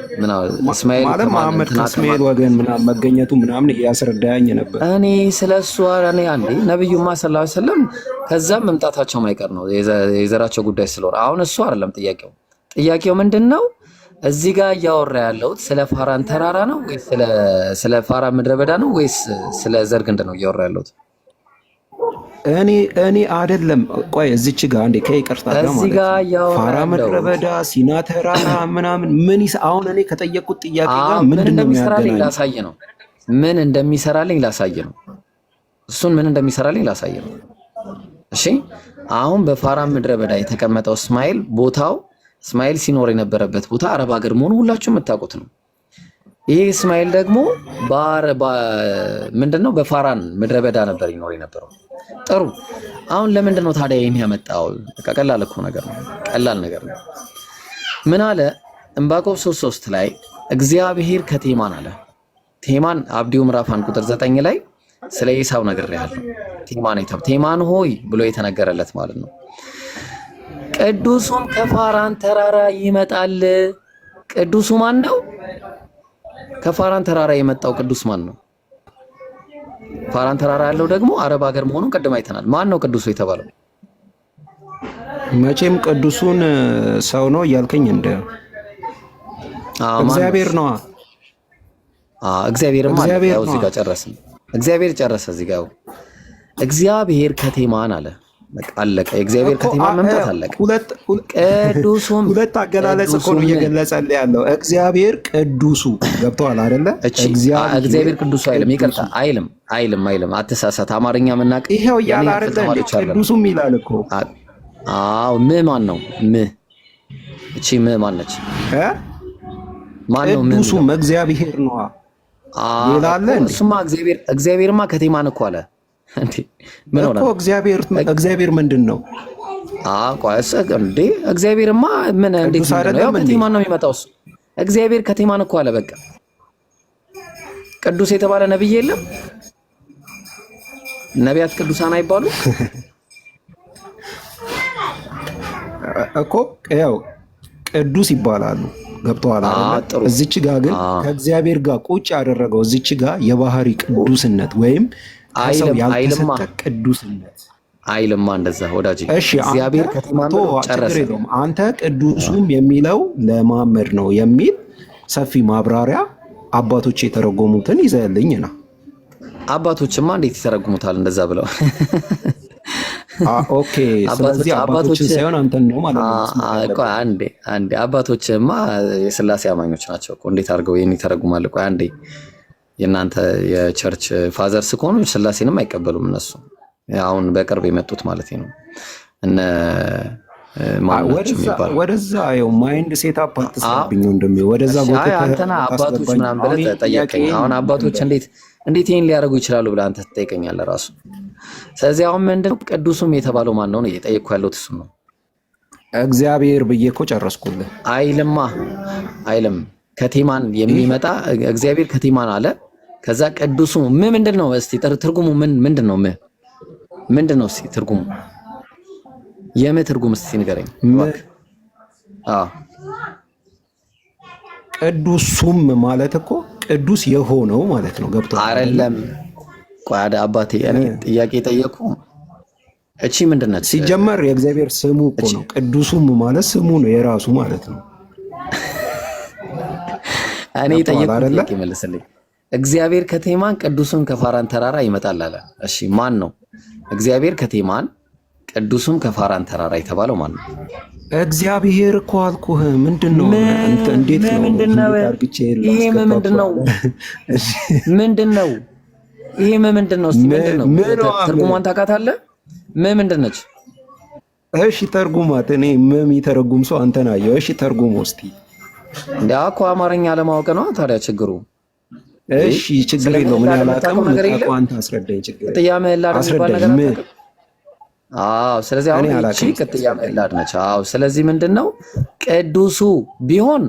Speaker 1: እስማኤል
Speaker 2: ማለት መሐመድ ከእስማኤል ወገን ምናምን መገኘቱ ምናምን እያስረዳኝ ነበር።
Speaker 1: እኔ ስለሱ እኔ አንዴ ነብዩማ ሰለላሁ ዐለይሂ ወሰለም ከዛም መምጣታቸው ማይቀር ነው የዘራቸው ጉዳይ ስለሆነ አሁን እሱ አይደለም ጥያቄው ምንድነው? እዚህ ጋር እያወራ ያለሁት ስለ ፋራን ተራራ ነው ወይስ ስለ ፋራን ምድረ በዳ ነው ወይስ ስለ ዘርግ ነው እያወራ ያለሁት?
Speaker 2: እኔ አይደለም። ቆይ እዚች ጋር አንዴ ከይቅርታ ጋር ማለት ነው ፋራ ምድረ በዳ ሲና ተራራ ምናምን አሁን እኔ ከጠየቁት ጥያቄ ጋር ምንድነው የሚያገናኘው?
Speaker 1: ምን እንደሚሰራልኝ ላሳይ ነው። እሱን ምን እንደሚሰራልኝ ላሳይ ነው። እሺ አሁን በፋራን ምድረ በዳ የተቀመጠው እስማኤል ቦታው እስማኤል ሲኖር የነበረበት ቦታ አረብ ሀገር መሆኑ ሁላችሁም የምታውቁት ነው። ይሄ እስማኤል ደግሞ ምንድነው በፋራን ምድረ በዳ ነበር ይኖር የነበረው። ጥሩ አሁን ለምንድን ነው ታዲያ ይሄን ያመጣው? ቀላል እኮ ነገር ነው፣ ቀላል ነገር ነው። ምን አለ ዕንባቆም 3:3 ላይ እግዚአብሔር ከቴማን አለ። ቴማን አብዲዩ ምዕራፍ 1 ቁጥር 9 ላይ ስለ ኤሳው ነግሬሃለሁ። ቴማን ሆይ ብሎ የተነገረለት ማለት ነው። ቅዱሱም ከፋራን ተራራ ይመጣል። ቅዱሱ ማን ነው? ከፋራን ተራራ የመጣው ቅዱስ ማን ነው? ፋራን ተራራ ያለው ደግሞ አረብ ሀገር መሆኑን ቅድም አይተናል። ማን ነው ቅዱሱ የተባለው?
Speaker 2: መቼም ቅዱሱን ሰው ነው እያልከኝ እንደ እግዚአብሔር ነው።
Speaker 1: እግዚአብሔርማ ያው እዚህ ጋር ጨረስን። እግዚአብሔር ጨረሰ እዚህ ጋር እግዚአብሔር ከቴማን አለ። በቃ አለቀ። እግዚአብሔር ከቴማን መምጣት አለቀ። ቅዱሱም
Speaker 2: ሁለት አገላለጽ እኮ ነው እየገለጸልህ ያለው። እግዚአብሔር ቅዱሱ ገብቶሃል አይደለ?
Speaker 1: እግዚአብሔር ቅዱሱ አይልም። ይቅርታ አይልም። አትሳሳት። አማርኛ መናቅ
Speaker 2: ይሄው ያለ አይደለ? ቅዱሱም ይላል እኮ።
Speaker 1: አዎ ማን ነው? እቺ ማን ነች? ማን ነው?
Speaker 2: ቅዱሱም እግዚአብሔር ነው። ሌላ አለ?
Speaker 1: እሱማ እግዚአብሔርማ ከቴማን እኮ አለ እንዴ? ምን ሆነ እኮ
Speaker 2: እግዚአብሔር ምንድን ነው?
Speaker 1: እንዴ እግዚአብሔርማ ምን እንዴት ነው? ከቴማን ነው የሚመጣው እሱ። እግዚአብሔር ከቴማን እኮ አለ። በቃ ቅዱስ የተባለ ነብይ የለም? ነቢያት ቅዱሳን አይባሉ
Speaker 2: እኮ ያው ቅዱስ ይባላሉ። ገብቶሃል አይደል? እዚች ጋር ግን ከእግዚአብሔር ጋር ቁጭ ያደረገው እዚች ጋር የባህሪ ቅዱስነት ወይም ከሰው ያልተሰጠ ቅዱስነት
Speaker 1: አይልማ እንደዛ ወዳጅ።
Speaker 2: እሺ
Speaker 1: እግዚአብሔር ከቴማን ብሎ ጨረሰ።
Speaker 2: አንተ ቅዱሱም የሚለው ለመሐመድ ነው የሚል ሰፊ ማብራሪያ አባቶች የተረጎሙትን ይዘህልኝ ና።
Speaker 1: አባቶችማ እንዴት ይተረጉሙታል እንደዛ ብለው?
Speaker 2: ኦኬ ስለዚህ አባቶች ሳይሆን አንተን ነው ማለት ነው።
Speaker 1: አንዴ አባቶችማ የሥላሴ አማኞች ናቸው እኮ እንዴት አድርገው ይሄን ይተረጉማል? ቆይ አንዴ የእናንተ የቸርች ፋዘርስ ከሆኑ ሥላሴንም አይቀበሉም እነሱ። አሁን በቅርብ የመጡት ማለት ነው እነ
Speaker 2: ወደዛ ያው ማይንድ ሴት አፕ አትስብኝ ወንድሜ። ወደዛ ቦታ
Speaker 1: አንተና አባቶች ምናምን ብለህ ጠየቀኝ። አሁን አባቶች እንዴት ይሄን ሊያደርጉ ይችላሉ ብለህ አንተ ትጠይቀኛለህ ራሱ። ስለዚህ አሁን ምንድነው ቅዱሱም የተባለው ማን ነው ነው እየጠየቅኩ ያለሁት እሱ ነው።
Speaker 2: እግዚአብሔር ብዬ እኮ ጨረስኩልህ።
Speaker 1: አይልም ከቴማን የሚመጣ እግዚአብሔር ከቴማን አለ። ከዛ ቅዱሱ ምንድን ነው? እስቲ ትርጉሙ ምንድን ነው? ምንድን ነው? እስቲ ትርጉሙ ትርጉም እስቲ ንገረኝ።
Speaker 2: ቅዱሱም ማለት እኮ ቅዱስ የሆነው ማለት ነው። ገብቶ
Speaker 1: አይደለም? ቆይ አባቴ እኔ ጥያቄ ጠየቁ። እቺ ምንድነች?
Speaker 2: ሲጀመር የእግዚአብሔር ስሙ እኮ ነው። ቅዱሱም ማለት ስሙ ነው የራሱ ማለት ነው።
Speaker 1: እኔ ጠየቁ ጥያቄ መልስልኝ። እግዚአብሔር ከቴማን ቅዱሱን ከፋራን ተራራ ይመጣል አለ። እሺ ማን ነው እግዚአብሔር ከቴማን ቅዱሱም ከፋራን ተራራ የተባለው ማን ነው?
Speaker 2: እግዚአብሔር እኮ አልኩህ። ምንድነው? እንዴት ነው?
Speaker 1: ምንድነው? ይሄ ምንድነው? ምንድነው? ይሄ ምንድነው? እስቲ ምንድነው? ትርጉሟን ታውቃታለህ? ምንድነች?
Speaker 2: እሺ ተርጉማት። እኔ የሚተረጉም ሰው አንተን አየሁ። እሺ ተርጉም እስቲ።
Speaker 1: እኮ አማርኛ ለማወቅ ነው ታዲያ ችግሩ።
Speaker 2: እሺ ችግር የለውም። ምን ያላቀም አንተ አስረዳኝ። ችግር
Speaker 1: ቅጥያ ምህላድ የሚባል ነገር አታውቅም? ስለዚህ አሁን እቺ ቅጥያ ምህላድ ነች። ስለዚህ ምንድነው ቅዱሱ ቢሆን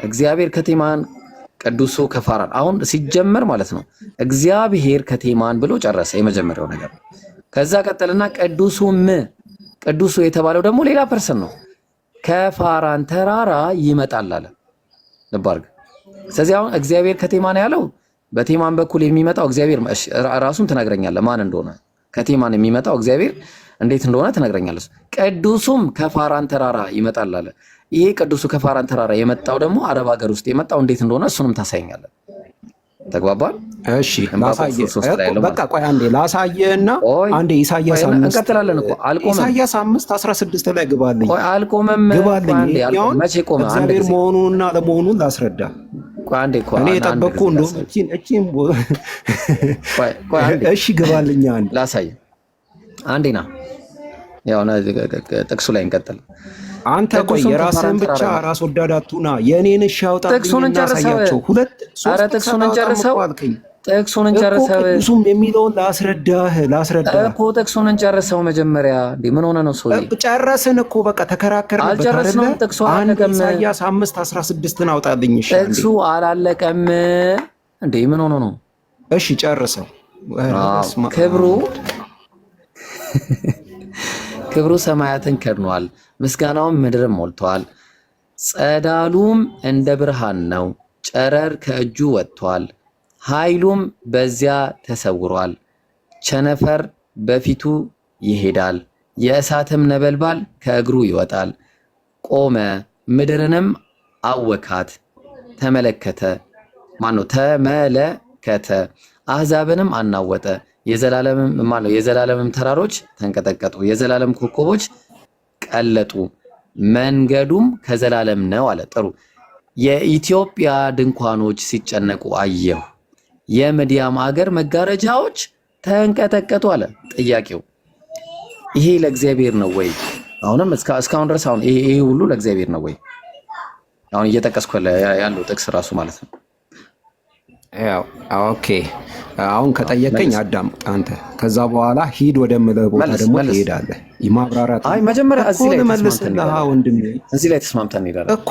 Speaker 1: እግዚአብሔር ከቴማን ቅዱሱ ከፋራን አሁን ሲጀመር ማለት ነው እግዚአብሔር ከቴማን ብሎ ጨረሰ፣ የመጀመሪያው ነገር። ከዛ ቀጠልና ቅዱሱ የተባለው ደግሞ ሌላ ፐርሰን ነው። ከፋራን ተራራ ይመጣል አለ። ልብ አድርግ። ስለዚህ አሁን እግዚአብሔር ከቴማን ያለው በቴማን በኩል የሚመጣው እግዚአብሔር ራሱን ትነግረኛለህ ማን እንደሆነ። ከቴማን የሚመጣው እግዚአብሔር እንዴት እንደሆነ ትነግረኛለህ። ቅዱሱም ከፋራን ተራራ ይመጣል አለ። ይሄ ቅዱሱ ከፋራን ተራራ የመጣው ደግሞ አረብ ሀገር ውስጥ የመጣው እንዴት እንደሆነ እሱንም ታሳየኛለህ። ተግባባን?
Speaker 2: እሺ ላሳየህ። በቃ ቆይ አንዴ ላሳየህና አንዴ ኢሳይያስ 5
Speaker 1: እንቀጥላለን እኮ አልቆመም።
Speaker 2: ኢሳይያስ 5:16 ላይ ግባልኝ።
Speaker 1: ቆይ አልቆመም። መቼ ቆመ?
Speaker 2: እግዚአብሔር መሆኑንና ለመሆኑን ላስረዳ።
Speaker 1: ቆይ አንዴ እኮ
Speaker 2: እኔ የጠበቅኩ እንደውም እቺን እሺ ግባልኝ አንዴ ላሳየህ።
Speaker 1: አንዴና ያው ጥቅሱ ላይ እንቀጥል።
Speaker 2: አንተ ቆይ የራስህን ብቻ ራስ ወዳድ አትሁና። የኔን እሺ አውጣልኝ እና አሳያቸው።
Speaker 1: ጥቅሱን እንጨርሰው።
Speaker 2: ቅዱሱም የሚለውን ላስረዳህ
Speaker 1: እኮ ጥቅሱን እንጨርሰው መጀመሪያ። እንዴ ምን ሆነ ነው? ሰውዬ
Speaker 2: ጨረስን እኮ በቃ ተከራከርንበት አይደል?
Speaker 1: ጥቅሱ አላለቀም።
Speaker 2: ኢሳይያስ 5:16 አውጣልኝ። እሺ
Speaker 1: ጥቅሱ አላለቀም እንዴ ምን ሆነ ነው?
Speaker 2: እሺ ጨርሰው።
Speaker 1: ክብሩ ሰማያትን ከድኗል፣ ምስጋናውም ምድርን ሞልቷል። ጸዳሉም እንደ ብርሃን ነው፣ ጨረር ከእጁ ወጥቷል፣ ኃይሉም በዚያ ተሰውሯል። ቸነፈር በፊቱ ይሄዳል፣ የእሳትም ነበልባል ከእግሩ ይወጣል። ቆመ፣ ምድርንም አወካት፣ ተመለከተ፣ አሕዛብንም አናወጠ። የዘላለምም ተራሮች ተንቀጠቀጡ፣ የዘላለም ኮከቦች ቀለጡ፣ መንገዱም ከዘላለም ነው አለ። ጥሩ። የኢትዮጵያ ድንኳኖች ሲጨነቁ አየሁ፣ የምድያም አገር መጋረጃዎች ተንቀጠቀጡ አለ። ጥያቄው ይሄ ለእግዚአብሔር ነው ወይ? አሁንም እስካሁን ድረስ አሁን ይሄ ሁሉ ለእግዚአብሔር ነው ወይ? አሁን እየጠቀስኩ ያለው ጥቅስ ራሱ ማለት ነው።
Speaker 2: ያው ኦኬ፣ አሁን ከጠየቀኝ አዳም አንተ፣ ከዛ በኋላ ሂድ ወደምለው ቦታ ደግሞ ትሄዳለህ። ማብራራት
Speaker 1: መጀመሪያ እዚህ ላይ
Speaker 2: ተስማምተን እንሄዳለን እኮ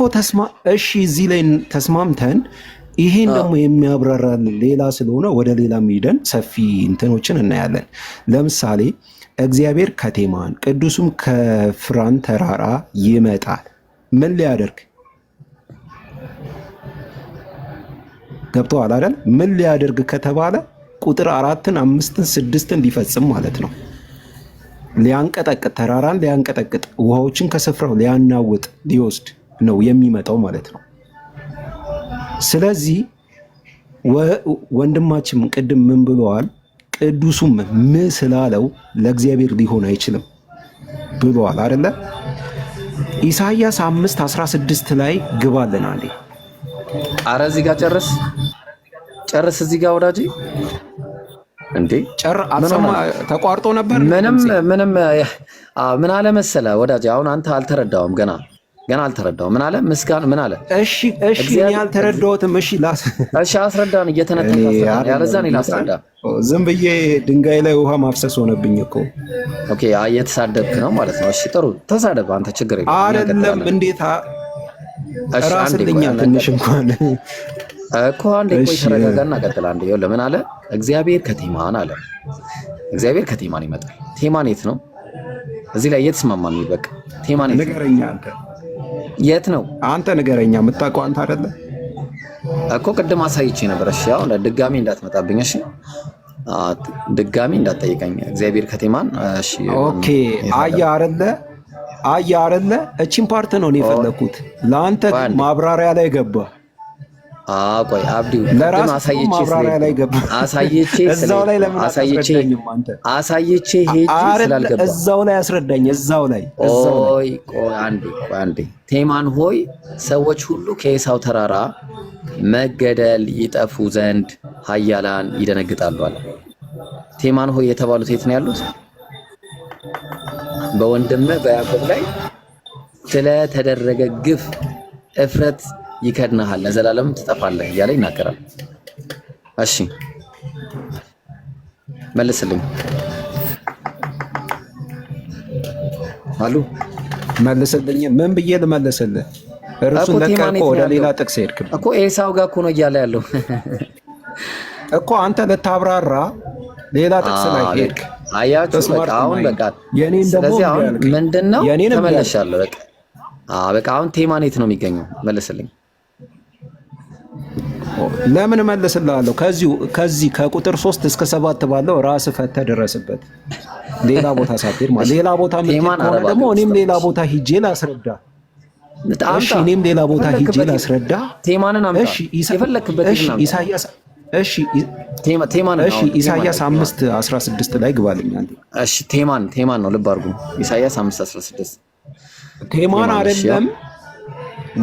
Speaker 2: እሺ፣ እዚህ ላይ ተስማምተን ይሄን ደግሞ የሚያብራራል ሌላ ስለሆነ ወደ ሌላም ሄደን ሰፊ እንትኖችን እናያለን። ለምሳሌ እግዚአብሔር ከቴማን ቅዱሱም ከፍራን ተራራ ይመጣል። ምን ሊያደርግ ገብተዋል አይደል? ምን ሊያደርግ ከተባለ ቁጥር 4፣ 5፣ 6 ሊፈጽም ማለት ነው። ሊያንቀጠቅጥ ተራራን ሊያንቀጠቅጥ ውሃዎችን ከስፍራው ሊያናውጥ ሊወስድ ነው የሚመጣው ማለት ነው። ስለዚህ ወንድማችን ቅድም ምን ብለዋል? ቅዱሱም ምን ስላለው ለእግዚአብሔር ሊሆን አይችልም ብለዋል አይደለ? ኢሳይያስ 5:16 ላይ ግባልን አንዴ።
Speaker 1: ኧረ እዚህ ጋር ጨርስ እዚህ ጋር ወዳጄ እንዴ
Speaker 2: አልሰማ ተቋርጦ ነበር።
Speaker 1: ምንም ምን አለ መሰለ ወዳጄ፣ አሁን አንተ አልተረዳውም ገና አልተረዳውም። ምን አለ ምስጋና ምን አለ?
Speaker 2: እሺ እኔ አልተረዳሁትም። እሺ
Speaker 1: አስረዳን፣ እየተነተንክ አስረዳን። ያለዛ እኔ ላስረዳ።
Speaker 2: ዝም ብዬ ድንጋይ ላይ ውሃ ማፍሰስ ሆነብኝ እኮ።
Speaker 1: ኦኬ እየተሳደብክ ነው ማለት ነው። እሺ ጥሩ ተሳደብ አንተ፣ ችግር የለም።
Speaker 2: አይደለም እንዴት ራስልኛ ትንሽ እንኳን
Speaker 1: እኮ አንዴ ቆይ ተረጋጋና ቀጥል። አንዴ ይኸውልህ ምን አለ? እግዚአብሔር ከቴማን አለ። እግዚአብሔር ከቴማን ይመጣል። ቴማን የት ነው? እዚህ ላይ እየተስማማን ነው። በቃ ቴማን የት ነው?
Speaker 2: ንገረኛ አንተ።
Speaker 1: የት ነው?
Speaker 2: አንተ ንገረኛ። የምታውቀው አንተ አይደለ
Speaker 1: እኮ ቅድም አሳይቼ ነበር። እሺ አሁን ድጋሚ እንዳትመጣብኝ። እሺ ድጋሚ እንዳትጠይቀኝ። እግዚአብሔር ከቴማን እሺ
Speaker 2: ኦኬ። አየህ አይደለ እቺን ፓርት ነው የፈለኩት። ለአንተ ማብራሪያ ላይ ገባ።
Speaker 1: ቆይ አብዲ ቅድም አሳይቼ
Speaker 2: እዛው ላይ ለምን አሳይቼኝም አንተ አሳይቼ
Speaker 1: ሄጂ ስላልገባ
Speaker 2: እዛው ላይ አስረዳኝ። እዛው ላይ
Speaker 1: ቆይ አንዴ ቴማን ሆይ ሰዎች ሁሉ ከኤሳው ተራራ መገደል ይጠፉ ዘንድ ኃያላን ይደነግጣሉ አለ። ቴማን ሆይ የተባሉት የት ነው ያሉት? በወንድምህ በያዕቆብ ላይ ስለተደረገ ግፍ እፍረት ይከድናሃል፣ ለዘላለም ትጠፋለህ እያለ ይናገራል። እሺ መልስልኝ አሉ።
Speaker 2: መልስልኝ። ምን ብዬ ልመልስልህ? እርሱን ለቀቆ ወደ ሌላ ጥቅስ ሄድክ
Speaker 1: እኮ። ኤሳው ጋር እኮ ነው እያለ ያለው
Speaker 2: እኮ። አንተ ልታብራራ ሌላ ጥቅስ ላይ ሄድክ።
Speaker 1: አያችሁ በቃ አሁን በቃ የኔን ደግሞ ምንድነው ተመለሻለሁ። በቃ አሁን ቴማን የት ነው የሚገኘው? መልስልኝ።
Speaker 2: ለምን መልስልሃለሁ? ከዚህ ከቁጥር 3 እስከ 7 ባለው ራስ ፈተህ ደረስበት። ሌላ ቦታ ሳትሄድ ማለት ሌላ ቦታ ምትሄድ ደግሞ እኔም ሌላ ቦታ ሂጄ ላስረዳ። እሺ እኔም ሌላ ቦታ ሂጄ ላስረዳ።
Speaker 1: ቴማንን አምጣ። እሺ የፈለክበት ነው።
Speaker 2: ኢሳይያስ ኢሳይያስ 5:16 ላይ ግባልኝ አንተ።
Speaker 1: እሺ ቴማን ነው ልብ አድርጉ። ኢሳይያስ 5:16
Speaker 2: ቴማን አይደለም።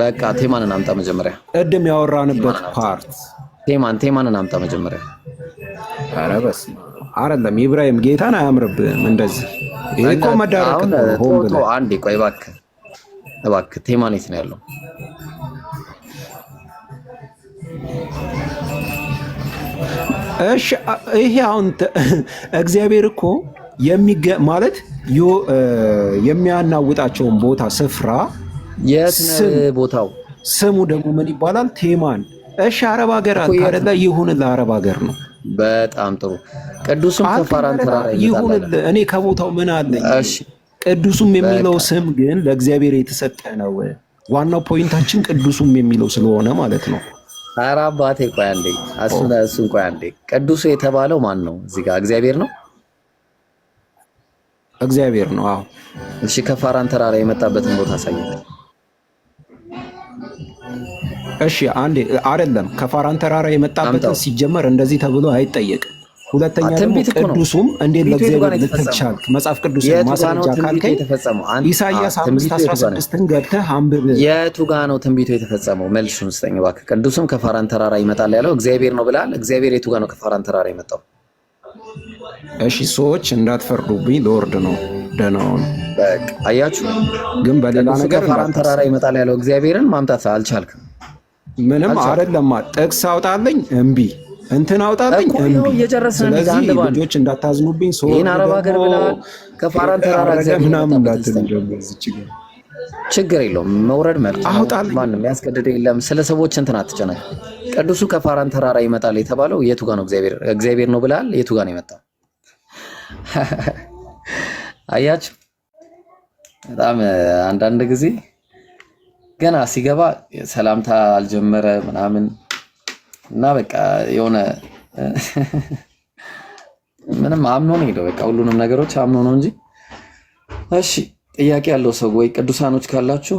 Speaker 1: በቃ ቴማንን አምጣ መጀመሪያ።
Speaker 2: ቅድም ያወራንበት ፓርት
Speaker 1: ቴማንን አምጣ መጀመሪያ።
Speaker 2: ኧረ በስመ አብ አይደለም ኢብራሂም፣ ጌታን አያምርብህም እንደዚህ። ይሄ እኮ መዳረቅ ነው።
Speaker 1: አንዴ ቆይ እባክህ ቴማን የት ነው ያለው?
Speaker 2: እሺ ይሄ አሁን እግዚአብሔር እኮ ማለት የሚያናውጣቸውን ቦታ ስፍራ
Speaker 1: የት ነው ቦታው?
Speaker 2: ስሙ ደግሞ ምን ይባላል? ቴማን። እሺ አረብ ሀገር አይደለ? ይሁንልህ፣ አረብ ሀገር ነው።
Speaker 1: በጣም ጥሩ። ቅዱሱም ከፋራን ተራራ
Speaker 2: ይሁንልህ። እኔ ከቦታው ምን አለኝ?
Speaker 1: እሺ
Speaker 2: ቅዱሱም የሚለው ስም ግን ለእግዚአብሔር የተሰጠ ነው። ዋናው ፖይንታችን ቅዱሱም የሚለው ስለሆነ ማለት ነው።
Speaker 1: ኧረ አባቴ ቆይ አንዴ፣ እሱን ቆይ አንዴ። ቅዱሱ የተባለው ማን ነው? እዚህ ጋር እግዚአብሔር ነው።
Speaker 2: እግዚአብሔር ነው። አዎ።
Speaker 1: እሺ ከፋራን ተራራ የመጣበትን ቦታ አሳየኝ።
Speaker 2: እሺ አንዴ አይደለም ከፋራን ተራራ የመጣበትን ሲጀመር እንደዚህ ተብሎ አይጠየቅም። ሁለተኛ ደግሞ ቅዱሱም እንዴት ለእግዚአብሔር ልትቻልክ መጽሐፍ ቅዱስ ማስረጃ ካልከኝ ኢሳይያስ 5:16ን ገብተህ አንብብ።
Speaker 1: የቱ ጋር ነው ትንቢቱ የተፈጸመው? መልሱን ስጠኝ እባክህ። ቅዱሱም ከፋራን ተራራ ይመጣል ያለው እግዚአብሔር ነው ብለሃል። እግዚአብሔር የቱ ጋር ነው ከፋራን ተራራ የመጣው?
Speaker 2: እሺ ሰዎች እንዳትፈርዱብኝ ልወርድ ነው። ደህናውን
Speaker 1: በቃ አያችሁ።
Speaker 2: ግን በሌላ ነገር
Speaker 1: ከፋራን ተራራ ይመጣል ያለው እግዚአብሔርን ማምጣት አልቻልክም።
Speaker 2: ምንም አይደለም። ጥቅስ አውጣልኝ እምቢ፣ እንትን አውጣልኝ እምቢ። ስለዚህ ልጆች እንዳታዝኑብኝ። ሰው
Speaker 1: ይሄን አረብ ሀገር ብላ ከፋራን ተራራ
Speaker 2: ምናምን እንዳትልኝ ደግሞ እዚች ጋር
Speaker 1: ችግር የለውም። መውረድ መብት ነው። ማንም ያስገድድ የለም። ስለ ሰዎች እንትን አትጨነቅ። ቅዱሱ ከፋራን ተራራ ይመጣል የተባለው የቱ ጋር ነው? እግዚአብሔር ነው ብለሃል። የቱ ጋር ነው የመጣው? አያችሁ በጣም አንዳንድ ጊዜ ገና ሲገባ ሰላምታ አልጀመረ ምናምን እና በቃ የሆነ ምንም አምኖ ነው ሄደው። በቃ ሁሉንም ነገሮች አምኖ ነው እንጂ እሺ ጥያቄ ያለው ሰው ወይ ቅዱሳኖች ካላችሁ